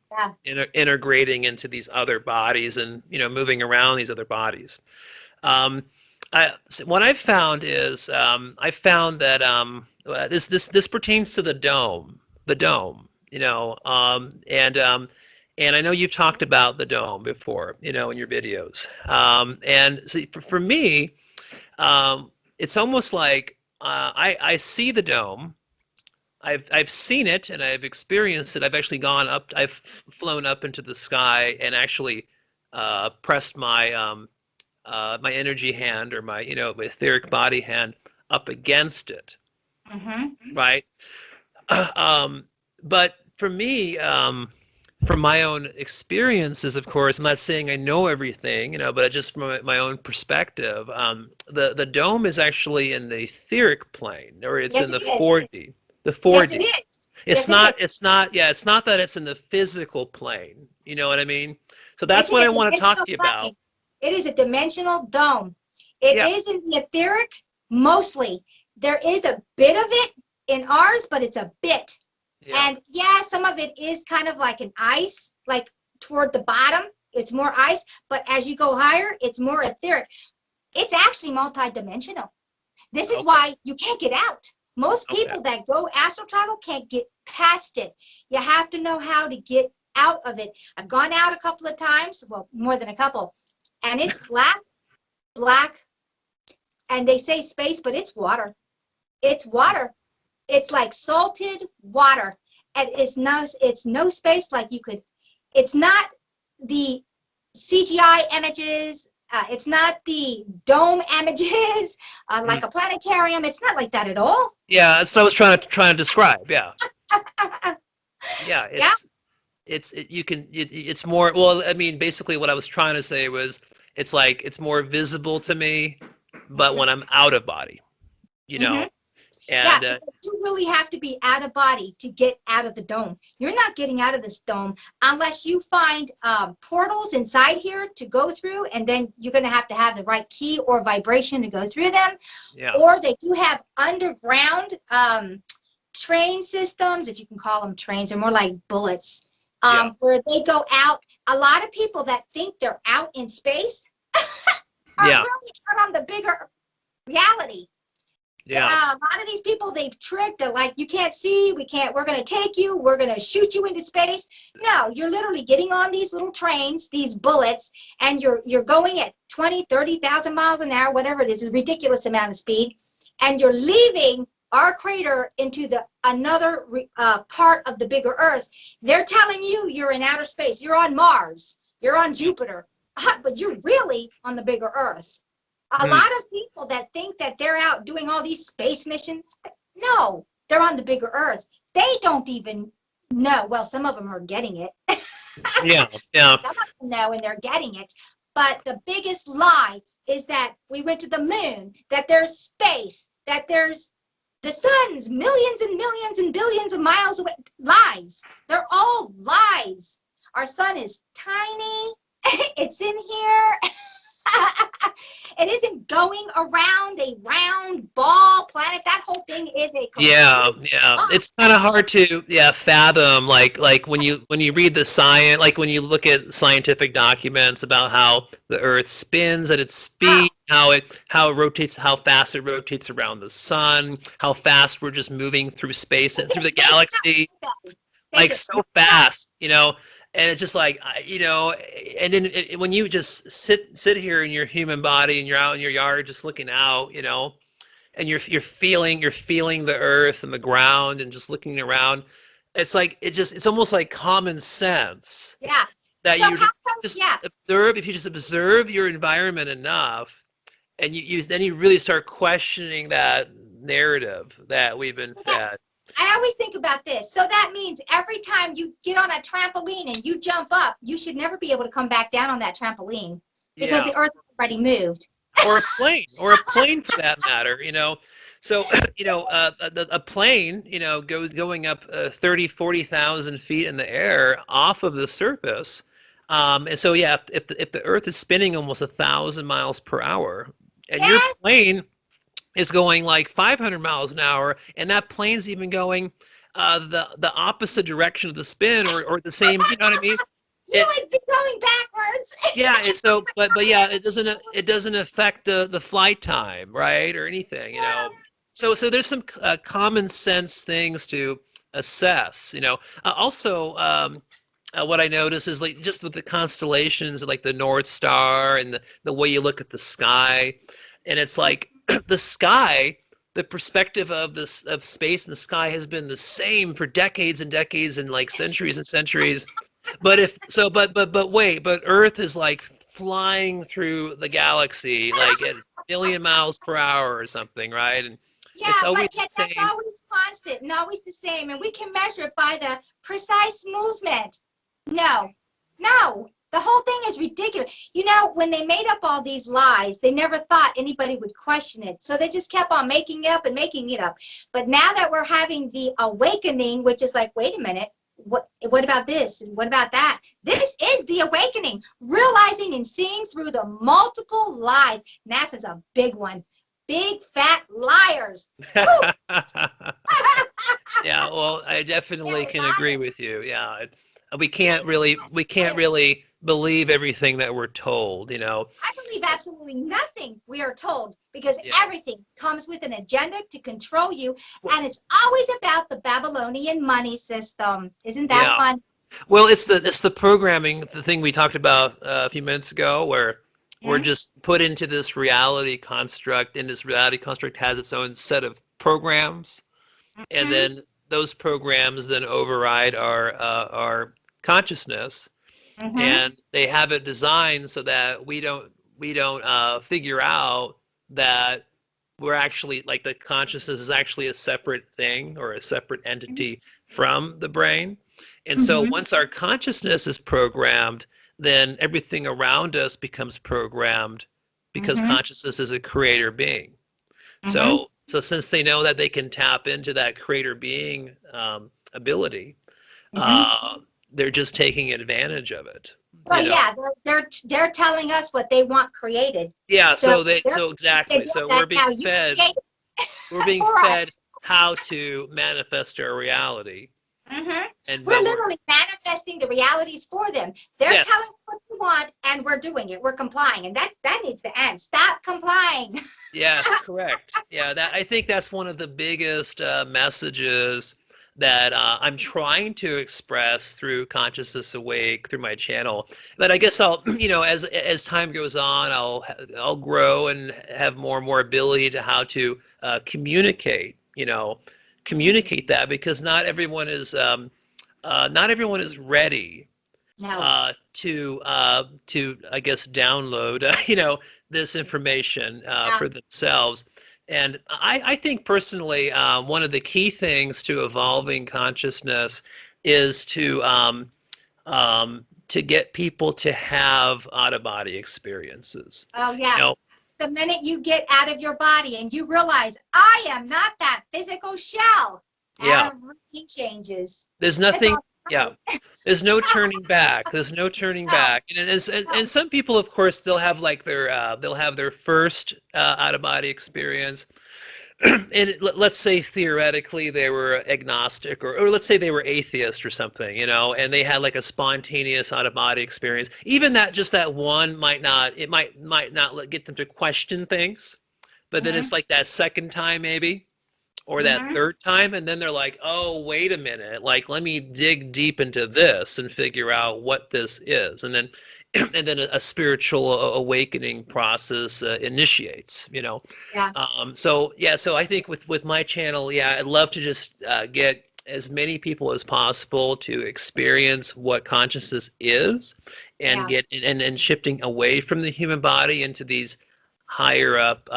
integrating into these other bodies and moving around these other bodies. What I've found is I found that this pertains to the dome, and I know you've talked about the dome before, in your videos. And so for me, it's almost like I see the dome. I've seen it and I've experienced it. I've actually gone up. I've flown up into the sky and actually pressed my my energy hand or my my etheric body hand up against it. Right. But for me, from my own experiences, of course, I'm not saying I know everything, but just from my own perspective, the dome is actually in the etheric plane, or it's in the 4D. The 4D. Yes, it is. It's not that it's in the physical plane. You know what I mean? So that's what I want to talk to you about. It is a dimensional dome. It is in the etheric, mostly. There is a bit of it in ours, but it's a bit. Yeah. And some of it is kind of like an ice, like toward the bottom, it's more ice, but as you go higher, it's more etheric. It's actually multidimensional. This is why you can't get out. Most people that go astral travel can't get past it. You have to know how to get out of it. I've gone out a couple of times, well, more than a couple, and it's black, and they say space, but it's water. It's water. It's like salted water, and it's no space like you could. It's not the CGI images. It's not the dome images like a planetarium. It's not like that at all. Yeah, that's what I was trying to describe. Yeah. It's more. Well, I mean, basically, what I was trying to say was, it's like it's more visible to me, but when I'm out of body, And you really have to be out of body to get out of the dome. You're not getting out of this dome unless you find portals inside here to go through, and then you're going to have the right key or vibration to go through them. Yeah. Or they do have underground train systems, if you can call them trains. They're more like bullets. where they go out. A lot of people that think they're out in space are really out on the bigger reality. Yeah. A lot of these people, they've tricked. They're like, you can't see, we're going to take you, we're going to shoot you into space. No, you're literally getting on these little trains, these bullets, and you're going at 20, 30,000 miles an hour, whatever it is, a ridiculous amount of speed, and you're leaving our crater into another part of the bigger Earth. They're telling you you're in outer space. You're on Mars. You're on Jupiter. But you're really on the bigger Earth. A lot of people that think that they're out doing all these space missions, no, they're on the bigger Earth. They don't even know. Well, some of them are getting it. Yeah. Some of them know and they're getting it. But the biggest lie is that we went to the moon, that there's space, that there's the sun's millions and millions and billions of miles away. Lies. They're all lies. Our sun is tiny. It's in here. It isn't going around a round ball planet. That whole thing is a Yeah. It's kind of hard to fathom. Like when you read the science, like when you look at scientific documents about how the Earth spins at its speed, how it rotates, how fast it rotates around the sun, how fast we're just moving through space and through the galaxy, like so fast, And it's just like, and then when you just sit here in your human body and you're out in your yard just looking out, and you're feeling the earth and the ground and just looking around, it's like it's almost like common sense. Yeah. That so observe. If you just observe your environment enough, and then you really start questioning that narrative that we've been fed. I always think about this. So that means every time you get on a trampoline and you jump up, you should never be able to come back down on that trampoline because the Earth already moved. Or a plane for that matter, So, a plane, going up 30, 40,000 feet in the air off of the surface. And so, if the Earth is spinning almost 1,000 miles per hour, and your plane is going like 500 miles an hour, and that plane's even going the opposite direction of the spin, or the same. You know what I mean? You would be going backwards. Yeah. It doesn't affect the flight time, right, or anything. So there's some common sense things to assess. Also. What I notice is like just with the constellations, like the North Star and the way you look at the sky, and it's like the sky, the perspective of space and the sky has been the same for decades and decades and like centuries and centuries. But but Earth is like flying through the galaxy like at 1,000,000 miles per hour or something, right? And it's always the same. That's always constant and always the same, and we can measure it by the precise movement. No, the whole thing is ridiculous. When they made up all these lies, they never thought anybody would question it. So they just kept on making it up and making it up. But now that we're having the awakening, which is like, wait a minute, what about this? And what about that? This is the awakening, realizing and seeing through the multiple lies. NASA's a big one. Big fat liars. Yeah, well, I definitely can agree with you. Yeah. We can't really believe everything that we're told, I believe absolutely nothing we are told, because everything comes with an agenda to control you, and it's always about the Babylonian money system. Isn't that fun? Well, it's the programming, the thing we talked about a few minutes ago, where we're just put into this reality construct, and this reality construct has its own set of programs, and then those programs then override our consciousness, and they have it designed so that we don't figure out that we're actually, like, the consciousness is actually a separate thing or a separate entity from the brain. And so once our consciousness is programmed, then everything around us becomes programmed, because consciousness is a creator being. So since they know that they can tap into that creator being ability, they're just taking advantage of it. Well, they're telling us what they want created. Yeah, so exactly. So we're being fed how to manifest our reality. Mm-hmm. And We're literally manifesting the realities for them. They're yes. telling what we want, and we're doing it. We're complying, and that needs to end. Stop complying. Yes, correct. Yeah, that I think that's one of the biggest messages that I'm trying to express through Consciousness Awake through my channel. But I guess I'll, as time goes on, I'll grow and have more and more ability to how to communicate, communicate that, because not everyone is ready No. to I guess download this information Yeah. for themselves. And I think personally, one of the key things to evolving consciousness is to get people to have out of body experiences. Oh yeah. The minute you get out of your body and you realize I am not that physical shell, Yeah. everything changes. There's nothing. Yeah. There's no turning back. There's no turning back. And some people, of course, they'll have like their first out of body experience. And let's say theoretically they were agnostic, or let's say they were atheist or something, and they had like a spontaneous out of body experience. Even just that one might not get them to question things, but then it's like that second time maybe, or that third time, and then they're like, oh, wait a minute, like let me dig deep into this and figure out what this is, and then a spiritual awakening process initiates. Yeah. So I think with my channel, I'd love to just get as many people as possible to experience what consciousness is, and get and shifting away from the human body into these higher up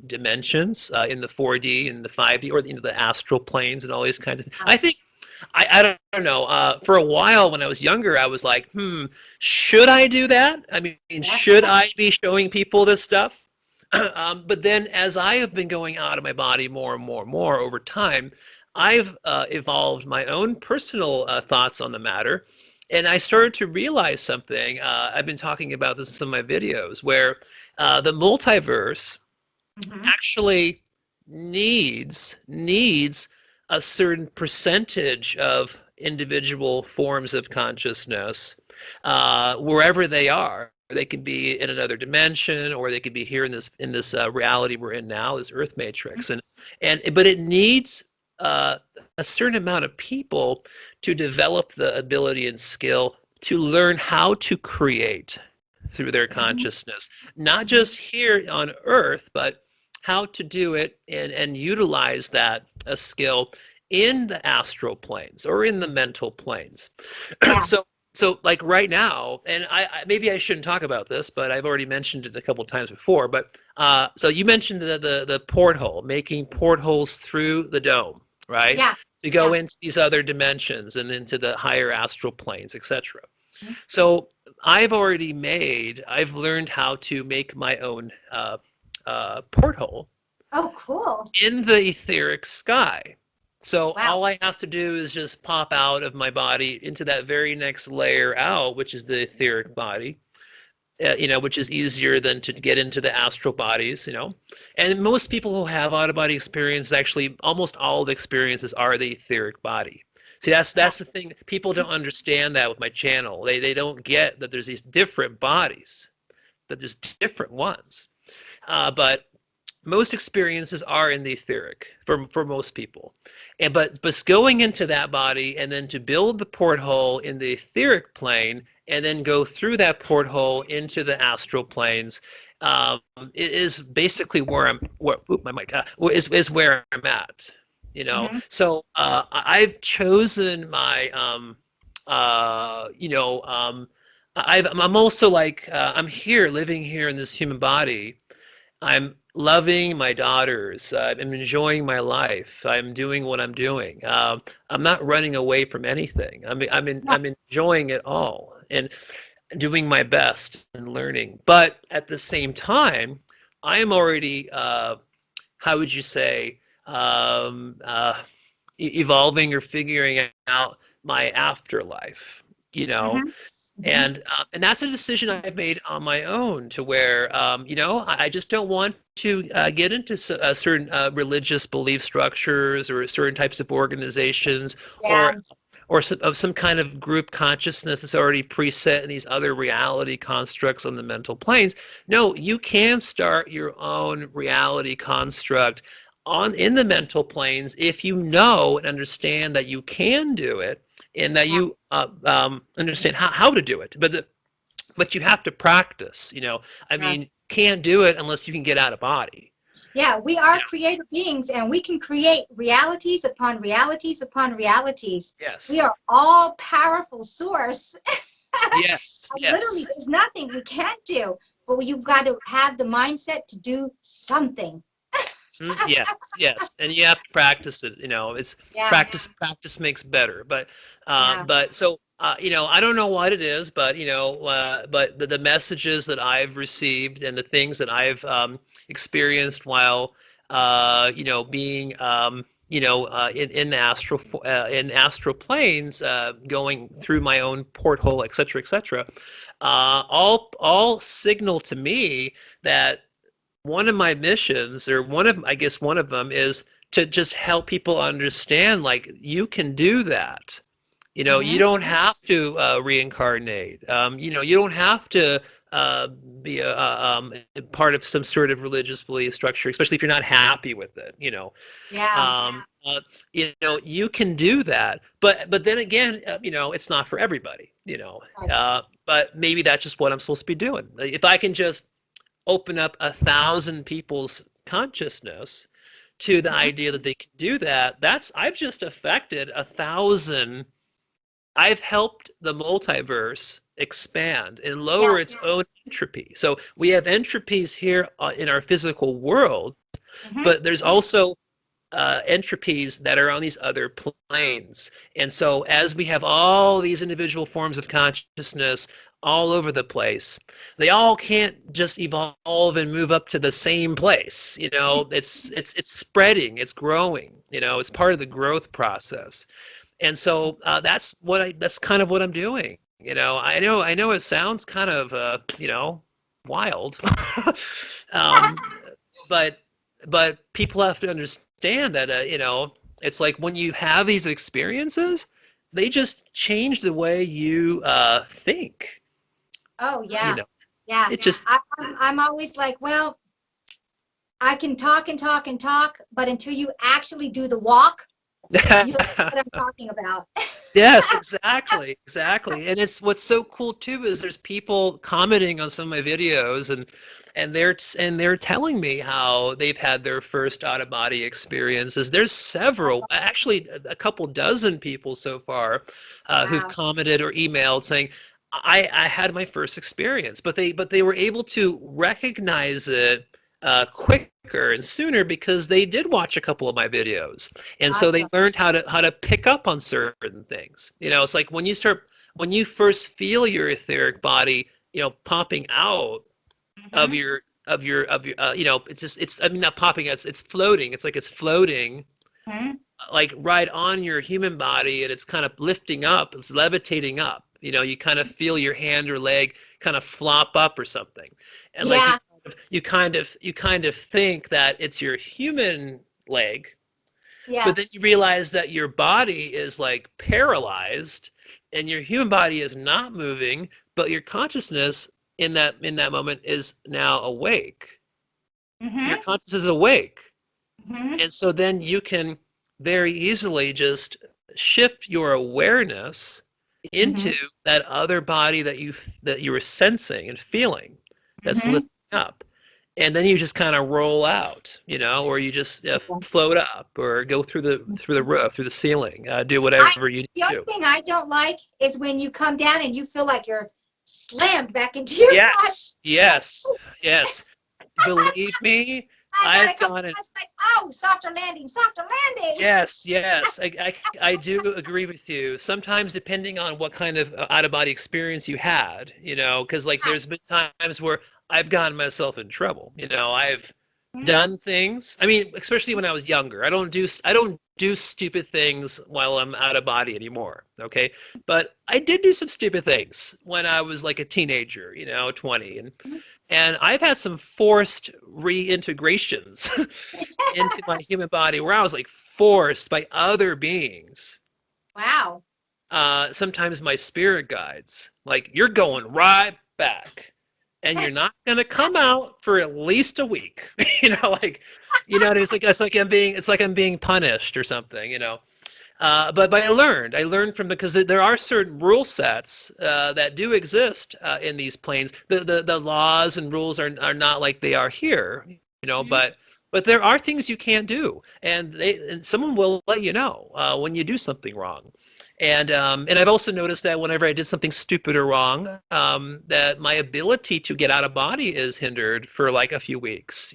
dimensions in the 4D and the 5D, or into the astral planes and all these kinds of things. I think I don't know. For a while when I was younger, I was like, should I do that? I mean, should I be showing people this stuff? But then as I have been going out of my body more and more and more over time, I've evolved my own personal thoughts on the matter. And I started to realize something. I've been talking about this in some of my videos, where the multiverse actually needs a certain percentage of individual forms of consciousness wherever they are. They could be in another dimension, or they could be here in this reality we're in now, this Earth matrix. But it needs a certain amount of people to develop the ability and skill to learn how to create through their consciousness, not just here on Earth, but how to do it and utilize that skill in the astral planes or in the mental planes. Yeah. So like right now, and I maybe I shouldn't talk about this, but I've already mentioned it a couple of times before. But so you mentioned the porthole, making portholes through the dome, right? Yeah. To go into these other dimensions and into the higher astral planes, etc. So I've learned how to make my own porthole. Oh, cool. In the etheric sky. So all I have to do is just pop out of my body into that very next layer out, which is the etheric body, which is easier than to get into the astral bodies, And most people who have out-of-body experience, actually almost all the experiences are the etheric body. See, that's the thing. People don't understand that with my channel. They don't get that there's these different bodies, that there's different ones. But most experiences are in the etheric for most people, but going into that body and then to build the porthole in the etheric plane and then go through that porthole into the astral planes is basically where I'm. Is where I'm at. So I've chosen my I'm also like I'm here living here in this human body. I'm loving my daughters. I'm enjoying my life. I'm doing what I'm doing. I'm not running away from anything. I'm enjoying it all and doing my best and learning. But at the same time, I am already, how would you say, evolving or figuring out my afterlife. And that's a decision I've made on my own, to where I just don't want to get into certain religious belief structures or certain types of organizations, or of some kind of group consciousness that's already preset in these other reality constructs on the mental planes. No, you can start your own reality construct in the mental planes if you know and understand that you can do it, and that you understand how to do it. But you have to practice. I mean, can't do it unless you can get out of body. Yeah, we are creative beings, and we can create realities upon realities upon realities. Yes. We are all powerful source. Yes. Literally, there's nothing we can't do, but you've got to have the mindset to do something. Yes, and you have to practice it. It's practice makes better. But so I don't know what it is, but but the messages that I've received and the things that I've experienced while being in the astral planes, going through my own porthole, etc., all signal to me that one of my missions, or I guess one of them, is to just help people understand, like, you can do that. You don't have to reincarnate. You don't have to be a part of some sort of religious belief structure, especially if you're not happy with it. You can do that, but then again, it's not for everybody. But maybe that's just what I'm supposed to be doing. If I can just open up 1,000 people's consciousness to the idea that they can do that, I've just affected 1,000. I've helped the multiverse expand and lower its own entropy. So we have entropies here in our physical world, but there's also entropies that are on these other planes. And so as we have all these individual forms of consciousness all over the place, they all can't just evolve and move up to the same place. It's spreading, it's growing. It's part of the growth process. And so that's kind of what I'm doing. I know it sounds kind of wild, but people have to understand that it's like when you have these experiences, they just change the way you think. Oh yeah, I'm always like, well, I can talk and talk and talk, but until you actually do the walk, you don't know what I'm talking about. Yes, exactly. And it's what's so cool too is there's people commenting on some of my videos, and they're telling me how they've had their first out of body experiences. There's several, actually a couple dozen people so far who've commented or emailed saying, I had my first experience, but they were able to recognize it quicker and sooner because they did watch a couple of my videos, and so they learned how to pick up on certain things. It's like when you first feel your etheric body, popping out of your it's not popping out, it's floating. It's like it's floating. Like right on your human body, and it's kind of lifting up, it's levitating up. You kind of feel your hand or leg kind of flop up or something, and like you kind of think that it's your human leg, but then you realize that your body is like paralyzed, and your human body is not moving, but your consciousness in that moment is now awake. Your consciousness is awake, and so then you can very easily just shift your awareness into that other body that you were sensing and feeling, that's lifting up, and then you just kind of roll out, or you just float up, or go through the roof, through the ceiling, do whatever you need to do. The only thing I don't like is when you come down and you feel like you're slammed back into your body. Yes. Believe me, I've gone it. Like, oh, softer landing. Yes. I do agree with you. Sometimes, depending on what kind of out-of-body experience you had, because like there's been times where I've gotten myself in trouble. I've done things. I mean, especially when I was younger. I don't do stupid things while I'm out of body anymore. Okay, but I did do some stupid things when I was like a teenager. 20, and I've had some forced reintegrations into my human body where I was like forced by other beings. Wow. sometimes my spirit guides, like, you're going right back, and you're not going to come out for at least a week. Like, it's like I'm being punished or something. But I learned from, because there are certain rule sets that do exist in these planes. The laws and rules are not like they are here, Mhm. but there are things you can't do, and someone will let you know when you do something wrong. And I've also noticed that whenever I did something stupid or wrong, that my ability to get out of body is hindered for like a few weeks.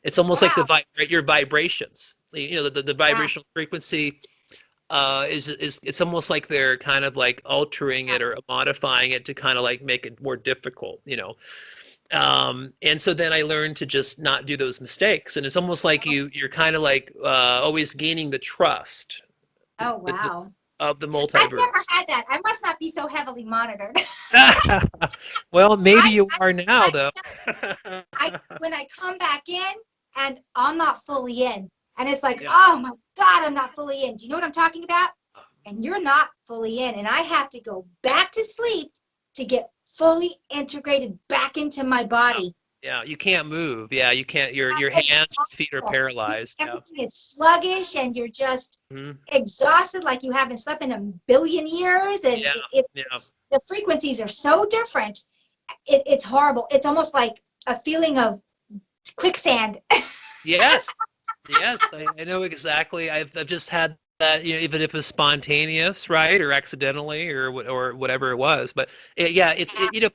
It's almost like Wow. your vibrations. The Wow. vibrational frequency is it's almost like they're kind of like altering Yeah. it or modifying it to kind of like make it more difficult. And so then I learned to just not do those mistakes, and it's almost like you're kind of like always gaining the trust Oh, the, the, wow. of the I've never multiverse. had that. I must not be so heavily monitored. Well, maybe I, you I, are now, I, though. when I come back in and I'm not fully in, and it's like, Yeah. oh my God, I'm not fully in. Do you know what I'm talking about? And you're not fully in, and I have to go back to sleep to get fully integrated back into my body. Yeah, you can't move. Yeah, you can't. Your It's hands, feet are awful. paralyzed. Yeah. Everything is sluggish, and you're just Mhm. exhausted, like you haven't slept in a billion years, and Yeah. Yeah. the frequencies are so different. It's horrible. It's almost like a feeling of quicksand. Yes. Yes, I know exactly. I've just had that, even if it's spontaneous, right, or accidentally, or whatever it was. But yeah,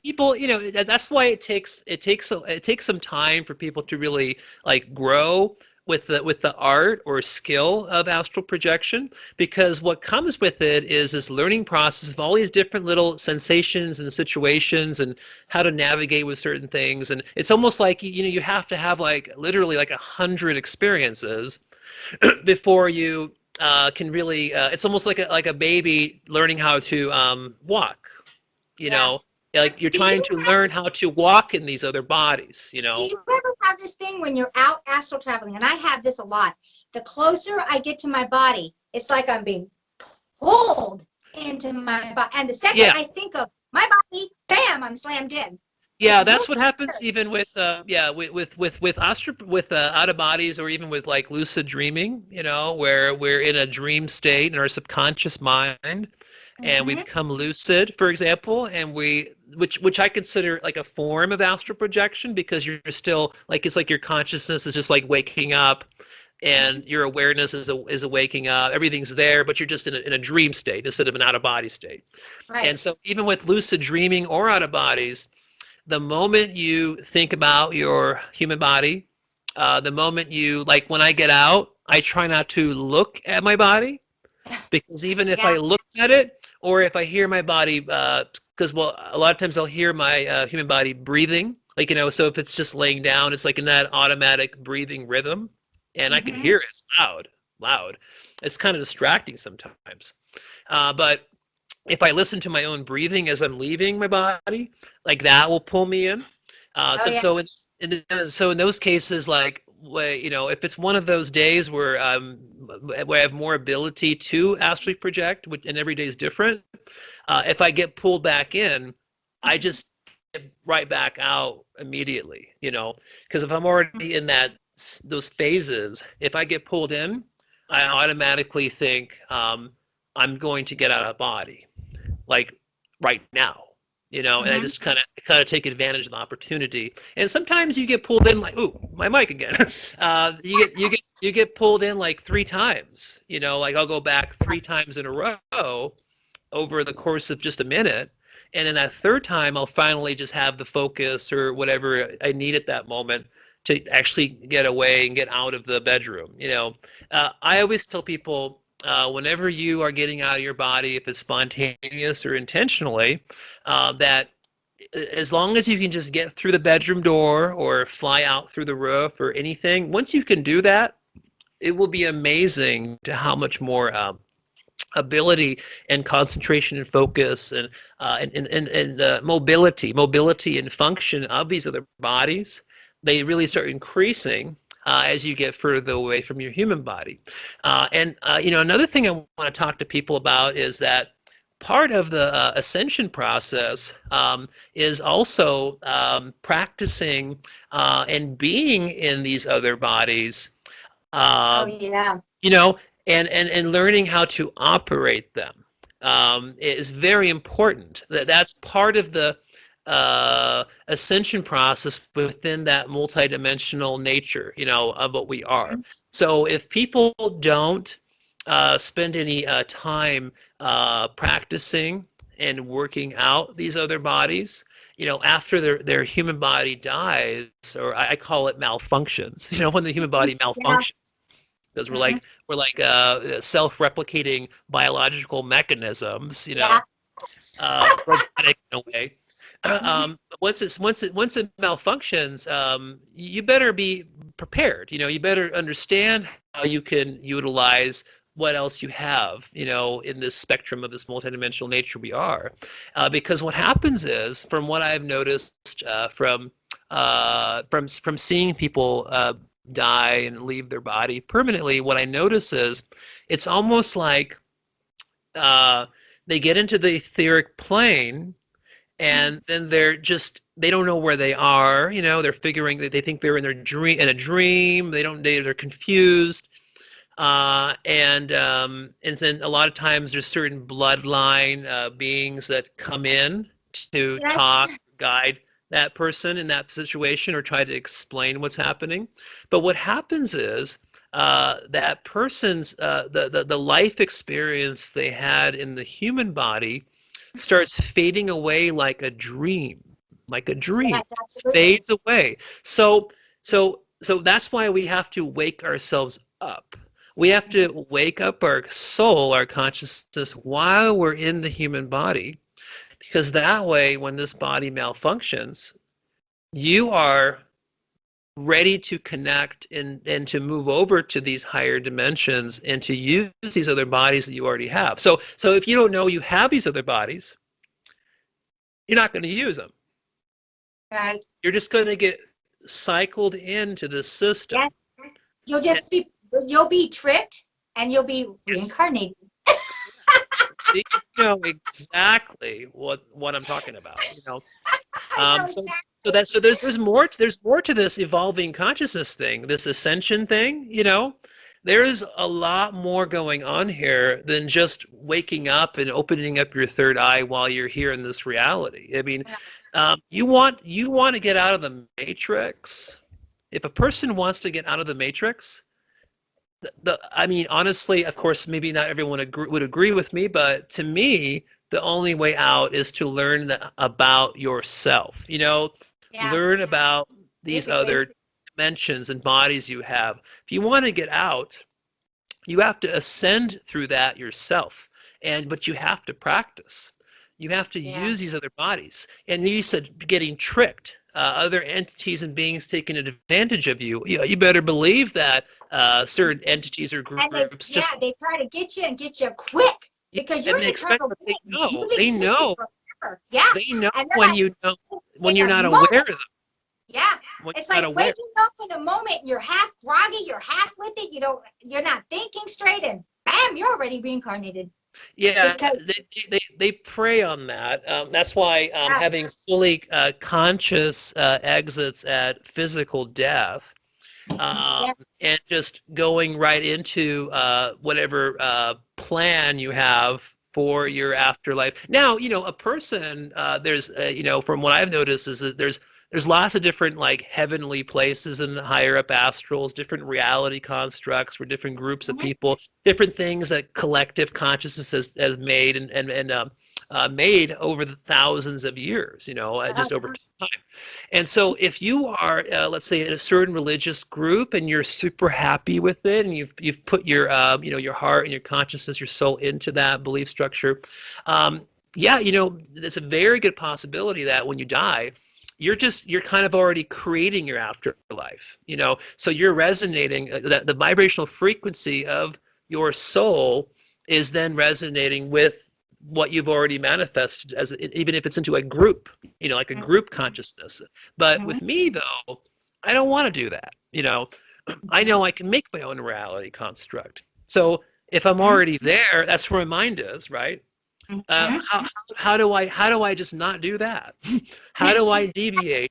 people, that's why it takes some time for people to really like grow with the art or skill of astral projection, because what comes with it is this learning process of all these different little sensations and situations and how to navigate with certain things. And it's almost like you have to have like literally like 100 experiences before you can really. It's almost like a baby learning how to walk. You Yeah. know, like you're Do you trying to learn how to walk in these other bodies. do you ever have this thing when you're out astral traveling? And I have this a lot. The closer I get to my body, it's like I'm being pulled into my body. And the second Yeah. I think of my body, bam, I'm slammed in. It's Yeah, really that's what happens weird. even with out of bodies, or even with like lucid dreaming, where we're in a dream state in our subconscious mind, and we Mm-hmm. become lucid, for example, and which I consider like a form of astral projection, because you're still like, it's like your consciousness is just like waking up, and your awareness is waking up. Everything's there, but you're just in a dream state instead of an out of body state. Right. And so even with lucid dreaming or out of bodies, the moment you think about your human body, the moment you, like, when I get out, I try not to look at my body, because even if Yeah. I look at it, or if I hear my body, because, well, a lot of times I'll hear my human body breathing, like, so if it's just laying down, it's like in that automatic breathing rhythm, and I can Mm-hmm. hear it. It's loud, loud. It's kind of distracting sometimes. But if I listen to my own breathing as I'm leaving my body, like, that will pull me in. Oh, So yeah. so in those cases, like, if it's one of those days where I have more ability to astrally project, and every day is different. If I get pulled back in, I just get right back out immediately. Because if I'm already in those phases, if I get pulled in, I automatically think I'm going to get out of body, like, right now. And I Mm-hmm. just kind of take advantage of the opportunity. And sometimes you get pulled in, like, ooh, my mic again. You get pulled in like 3 times. Like, I'll go back 3 times in a row over the course of just a minute, and then that third time I'll finally just have the focus or whatever I need at that moment to actually get away and get out of the bedroom. I always tell people, whenever you are getting out of your body, if it's spontaneous or intentionally, that as long as you can just get through the bedroom door or fly out through the roof or anything, once you can do that, it will be amazing to how much more ability and concentration and focus and mobility and function of these other bodies, they really start increasing as you get further away from your human body. And another thing I want to talk to people about is that part of the ascension process is also practicing and being in these other bodies, Oh um, yeah. you know, and learning how to operate them is very important. That's part of the ascension process within that multidimensional nature, of what we are. Mhm. So if people don't spend any time practicing and working out these other bodies, after their human body dies, or I call it malfunctions, when the human body Yeah. malfunctions, because we're Mhm. like we're like self-replicating biological mechanisms, Yeah. robotic in a way. Mhm. But once it malfunctions, you better be prepared. You better understand how you can utilize what else you have, in this spectrum of this multidimensional nature we are. Because what happens is, from what I've noticed from seeing people die and leave their body permanently, what I notice is it's almost like uh, they get into the etheric plane, and then they don't know where they are. They're figuring that they think they're in a dream. They're confused. And then a lot of times there's certain bloodline beings that come in to Yeah. talk, guide that person in that situation, or try to explain what's happening. But what happens is that person's the life experience they had in the human body starts fading away like a dream, like a dream. Yes, absolutely. Fades away. So that's why we have to wake ourselves up. We have Mhm. to wake up our soul, our consciousness, while we're in the human body, because that way, when this body malfunctions, you are ready to connect and to move over to these higher dimensions and to use these other bodies that you already have. So if you don't know you have these other bodies, you're not going to use them. Right. You're just going to get cycled into the Yes. system. You'll And just be you'll be tricked and you'll be yes, reincarnated. you know exactly what I'm talking about. I know So exactly. there's more to this evolving consciousness thing, this ascension thing. There's a lot more going on here than just waking up and opening up your third eye while you're here in this reality. I mean, you want to get out of the matrix. If a person wants to get out of the matrix, I mean, honestly, of course, maybe not everyone would agree with me, but to me, the only way out is to learn about yourself. Yeah. Learn about these Basically. other dimensions and bodies you have. If you want to get out, you have to ascend through that yourself, but you have to practice. You have to Yeah. use these other bodies. And you said getting tricked, other entities and beings taking advantage of you. You better believe that certain entities or And they, groups yeah, just, they try to get you and get you quick because you're and an they expect eternal that being. You've they existed know forever. Yeah. they know And they're when like, when in you're a not aware moment. of them, Yeah. when It's you're not like aware. waking up in a moment, you're half groggy, you're half with it, you're not thinking straight, and bam, you're already reincarnated. Yeah, Because they prey on that. That's why yeah, having fully conscious exits at physical death, um, yeah, and just going right into whatever plan you have for your afterlife. Now, a person, there's, from what I've noticed, is that there's lots of different like heavenly places and higher up astrals, different reality constructs where different groups of mhm, people, different things that collective consciousness has made and made over the thousands of years, just over uh-huh, time. And so if you are, let's say, in a certain religious group and you're super happy with it, and you've put your your heart and your consciousness, your soul into that belief structure, yeah, it's a very good possibility that when you die, you're kind of already creating your afterlife. So you're resonating, the vibrational frequency of your soul is then resonating with what you've already manifested, as even if it's into a group, like a group consciousness. But mhm, with me, though, I don't want to do that. I know I can make my own reality construct. So if I'm mhm, already there, that's where my mind is, right? Mhm. How do I just not do that? How do I deviate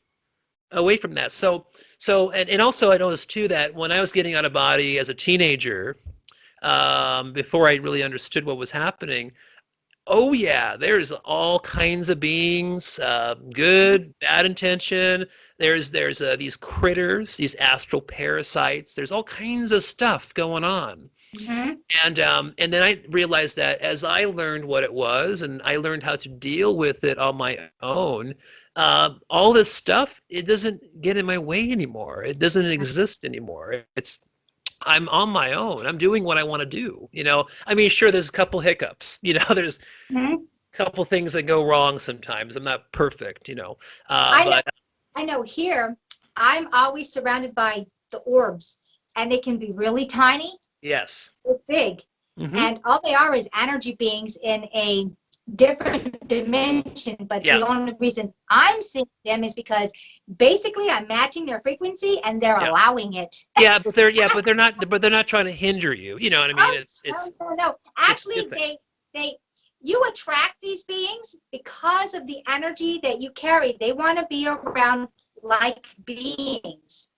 away from that? And also I noticed too that when I was getting out of body as a teenager, before I really understood what was happening, oh yeah, there's all kinds of beings, good, bad intention. There's these critters, these astral parasites. There's all kinds of stuff going on. Mhm. And then I realized that as I learned what it was and I learned how to deal with it on my own, all this stuff, it doesn't get in my way anymore. It doesn't exist anymore. I'm on my own. I'm doing what I want to do. I mean, sure, there's a couple hiccups. There's Mhm. a couple things that go wrong sometimes. I'm not perfect. I know. But I know. Here, I'm always surrounded by the orbs, and they can be really tiny yes. or big, Hmm. and all they are is energy beings in a different dimension. But Yeah. the only reason I'm seeing them is because basically I'm matching their frequency, and they're Yeah. allowing it. But they're not trying to hinder you. You know what I mean? Oh, It's no. it's a Actually, good thing. you attract these beings because of the energy that you carry. They want to be around like beings.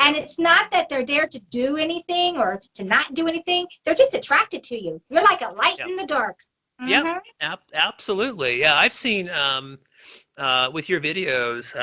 Yeah. And it's not that they're there to do anything or to not do anything. They're just attracted to you. You're like a light Yeah. in the dark. Yep. Mm-hmm. Absolutely. Yeah, I've seen with your videos,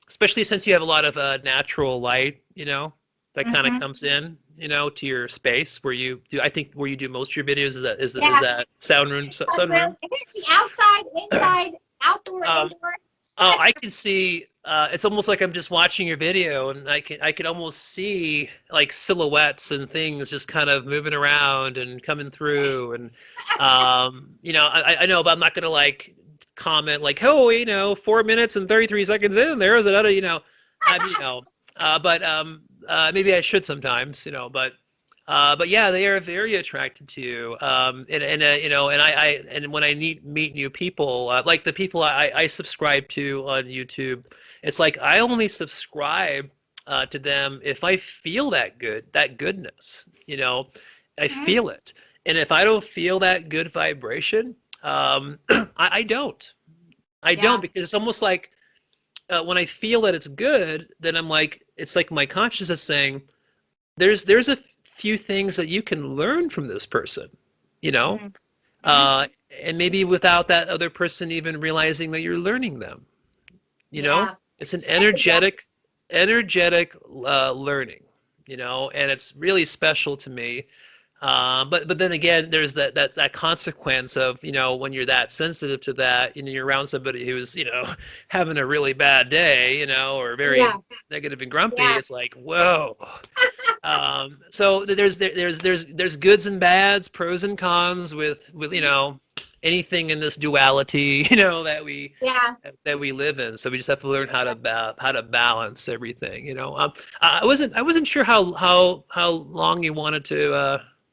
especially since you have a lot of natural light, that kind of Mm-hmm. comes in, to your space where you do. I think where you do most of your videos is Yeah. that sound room, sunroom. It's the outside, inside, outdoor, Um, indoor. oh, I can see. It's almost like I'm just watching your video, and I can almost see like silhouettes and things just kind of moving around and coming through, and I know, but I'm not gonna like comment like, oh, 4 minutes and 33 seconds in, there is another, I mean, maybe I should sometimes, but yeah, they are very attracted to you. And when I meet new people, like the people I subscribe to on YouTube, it's like I only subscribe to them if I feel that goodness. I Mhm. feel it, and if I don't feel that good vibration, I don't. I don't, Yeah. because it's almost like when I feel that it's good, then it's like my consciousness saying, there's a few things that you can learn from this person, you know, Mhm. Mhm. uh, and maybe without that other person even realizing that you're learning them. Yeah. It's an Yeah. energetic learning, and it's really special to me. But then again, there's that consequence of, when you're that sensitive to that, you're around somebody who's, having a really bad day, or very Yeah. negative and grumpy. Yeah. It's like, whoa. So there's goods and bads, pros and cons with anything in this duality, Yeah. that we live in. So we just have to learn how to balance everything. I wasn't sure how long you wanted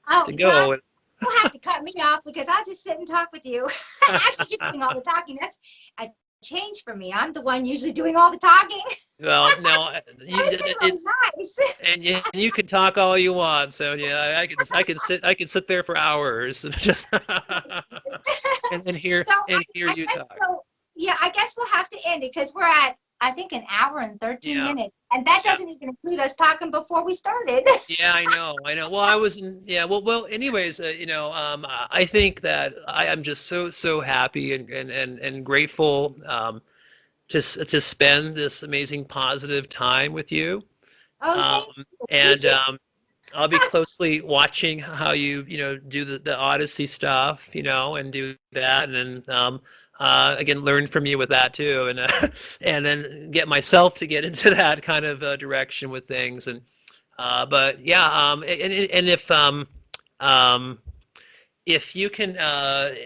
Oh, to Todd, go. you'll have to cut me off because I'll just sit and talk with you. Actually, you're doing all the talking. That's a change for me. I'm the one usually doing all the talking. Well, no, It's been really nice. and you can talk all you want. So yeah, I can sit there for hours and just and hear So I you guess talk. so. Yeah, I guess we'll have to end it because we're at, I think, an hour and 13 Yeah. minutes, and that Yeah. doesn't even include us talking before we started. Yeah, I know. Well, I was in, yeah. Well. Anyways, I think that I am just so happy and grateful to spend this amazing positive time with you. Oh, Um, thank you. Me and too. I'll be closely watching how you do the Odyssey stuff, and do that, and then again learn from you with that too, and and then get myself to get into that kind of direction with things. But yeah, and um, if you can,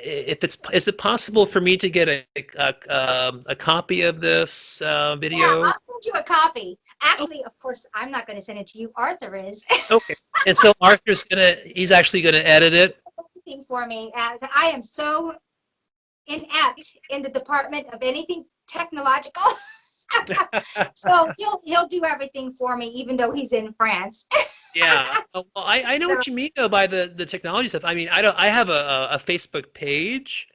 is it possible for me to get a copy of this Yeah, video? I'll send you a copy. Actually, of course, I'm not going to send it to you. Arthur is. Okay. And so he's actually gonna edit it. Anything for me. I am so inept in the department of anything technological. So he'll do everything for me, even though he's in France. Yeah. Well, I know So, what you mean though by the technology stuff. I mean, I have a Facebook page,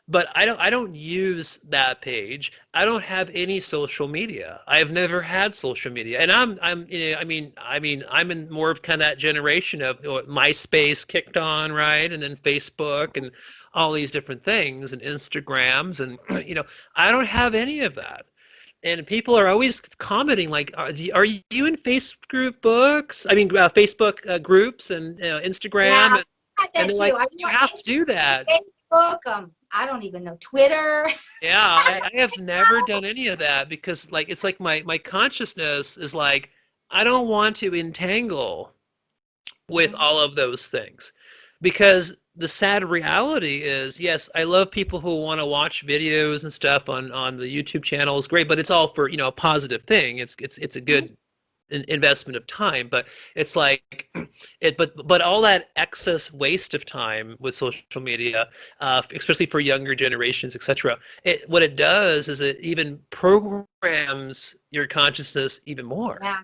but I don't use that page. I don't have any social media. I've never had social media, and I'm I'm in more of kind of that generation of MySpace kicked on, right, and then Facebook and all these different things and Instagrams and I don't have any of that. And people are always commenting like, are you in Facebook books? I mean, Facebook groups and yeah, Instagram, I got and that they're too. like, I you know have to do Instagram, that. Facebook, I don't even know Twitter. Yeah, I have never done any of that because like it's like my consciousness is like I don't want to entangle with Mhm. all of those things because the sad reality is yes, I love people who want to watch videos and stuff on the YouTube channel is great, but it's all for a positive thing. It's a good investment of time, but it's like but all that excess waste of time with social media, especially for younger generations, etc. What it does is it even programs your consciousness even more. Yeah,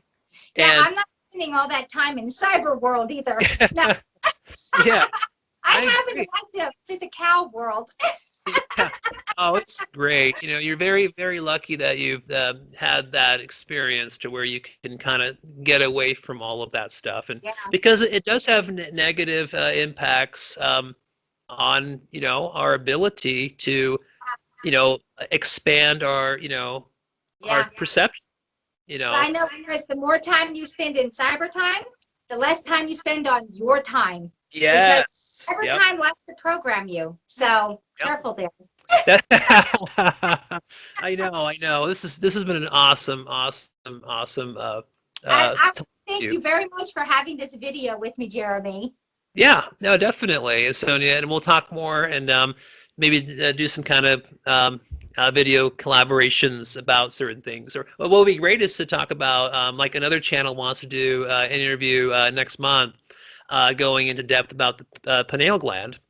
yeah. And I'm not spending all that time in cyber world either. No, yeah, I I haven't agree. liked the physical world. Yeah. Oh, it's great. You're very, very lucky that you've had that experience to where you can kind of get away from all of that stuff, and Yeah, because it does have negative impacts on our ability to expand our yeah. perception. But I know because the more time you spend in cyber time, the less time you spend on your time. Because Yes. cyber Yep. time likes to program you. So Yep. careful there. I know. This has been an awesome, awesome, awesome I talk with thank you. you very much for having this video with me, Jeremy. Yeah, no, definitely, Sonia, and we'll talk more and maybe do some kind of video collaborations about certain things. Or what would be great is to talk about like another channel wants to do an interview next month, going into depth about the pineal gland,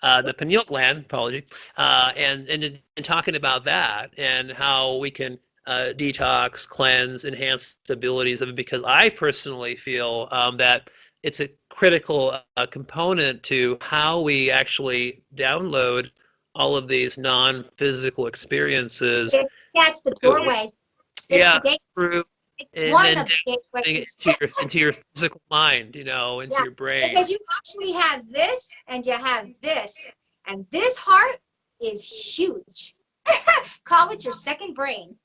apology, and talking about that and how we can detox, cleanse, enhance the abilities of it. Because I personally feel that it's a critical component to how we actually download all of these non-physical experiences That's the through, doorway. It's the yeah, gate. through It's and one then of the downloading it gateways. into your physical mind, into Yeah, your brain. because you actually have this and you have this. And this heart is huge. Call it your second brain.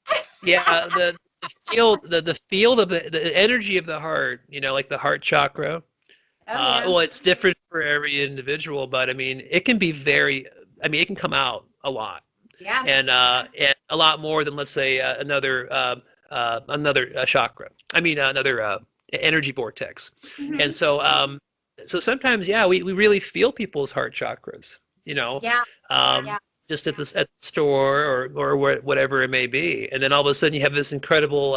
Yeah, the field of the energy of the heart, like the heart chakra. Oh, yeah. Well, it's different for every individual, but I mean, it can be it can come out a lot, Yeah. and a lot more than let's say another chakra. I mean, another energy vortex. And Mhm. so sometimes, yeah, we really feel people's heart chakras, Yeah. um, Yeah. just at the store or whatever it may be. And then all of a sudden you have this incredible,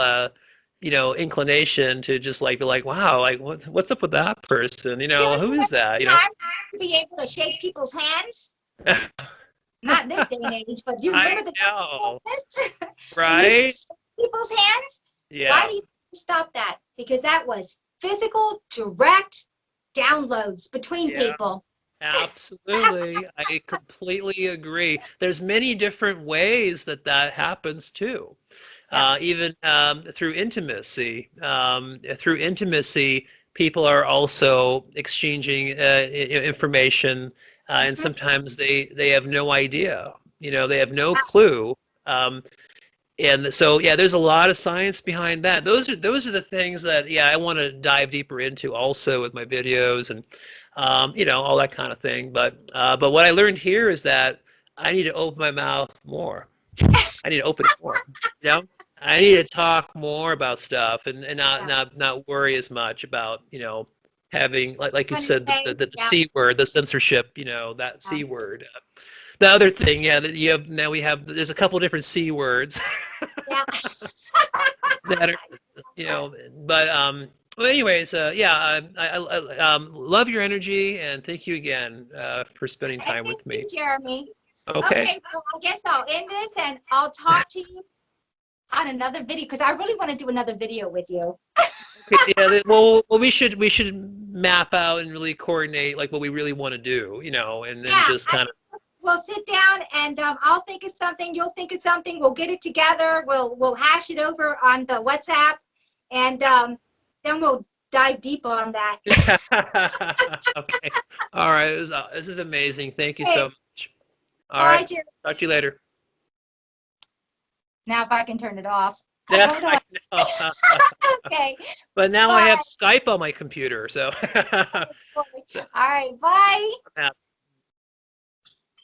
inclination to just like be like, wow, like what's up with that person? You know, Who you is remember that? the time to be able to shake people's hands? Not in this day and age, but do you I remember the time know, like this? When you used to right? shake people's hands? Why Yeah, do you stop that? Because that was physical, direct downloads between yeah. people. Absolutely. I completely agree. There's many different ways that happens too. Yeah. Even through intimacy, people are also exchanging information, and Mhm. sometimes they have no idea. They have no clue. Um, and so, yeah, there's a lot of science behind that. Those are the things that, yeah, I want to dive deeper into also with my videos and all that kind of thing. But what I learned here is that I need to open my mouth more. I need to open it more. You know, I need to talk more about stuff and not Yeah. not not worry as much about having like you Trying to said say, the yeah. C word, the censorship, that Yeah. C word. The other thing, yeah, that you have now we have there's a couple different C words Yeah. that are but well, anyways, yeah, love your energy and thank you again for spending And time thank with me. you, Jeremy. Okay. Okay, so I guess I'll end this and I'll talk to you on another video because I really want to do another video with you. Okay, yeah, well, we should map out and really coordinate like what we really want to do, you know, and then Yeah, just kind of. we'll sit down and I'll think of something, you'll think of something, we'll get it together, we'll hash it over on the WhatsApp, and then we'll dive deep on that. Okay. All right. This is amazing. Thank you Okay. so much. All Bye, right. Jerry. Talk to you later. Now if I can turn it off. Yeah, Hold on. I know. Okay. But now I Bye. have Skype on my computer, so. All right. Bye. So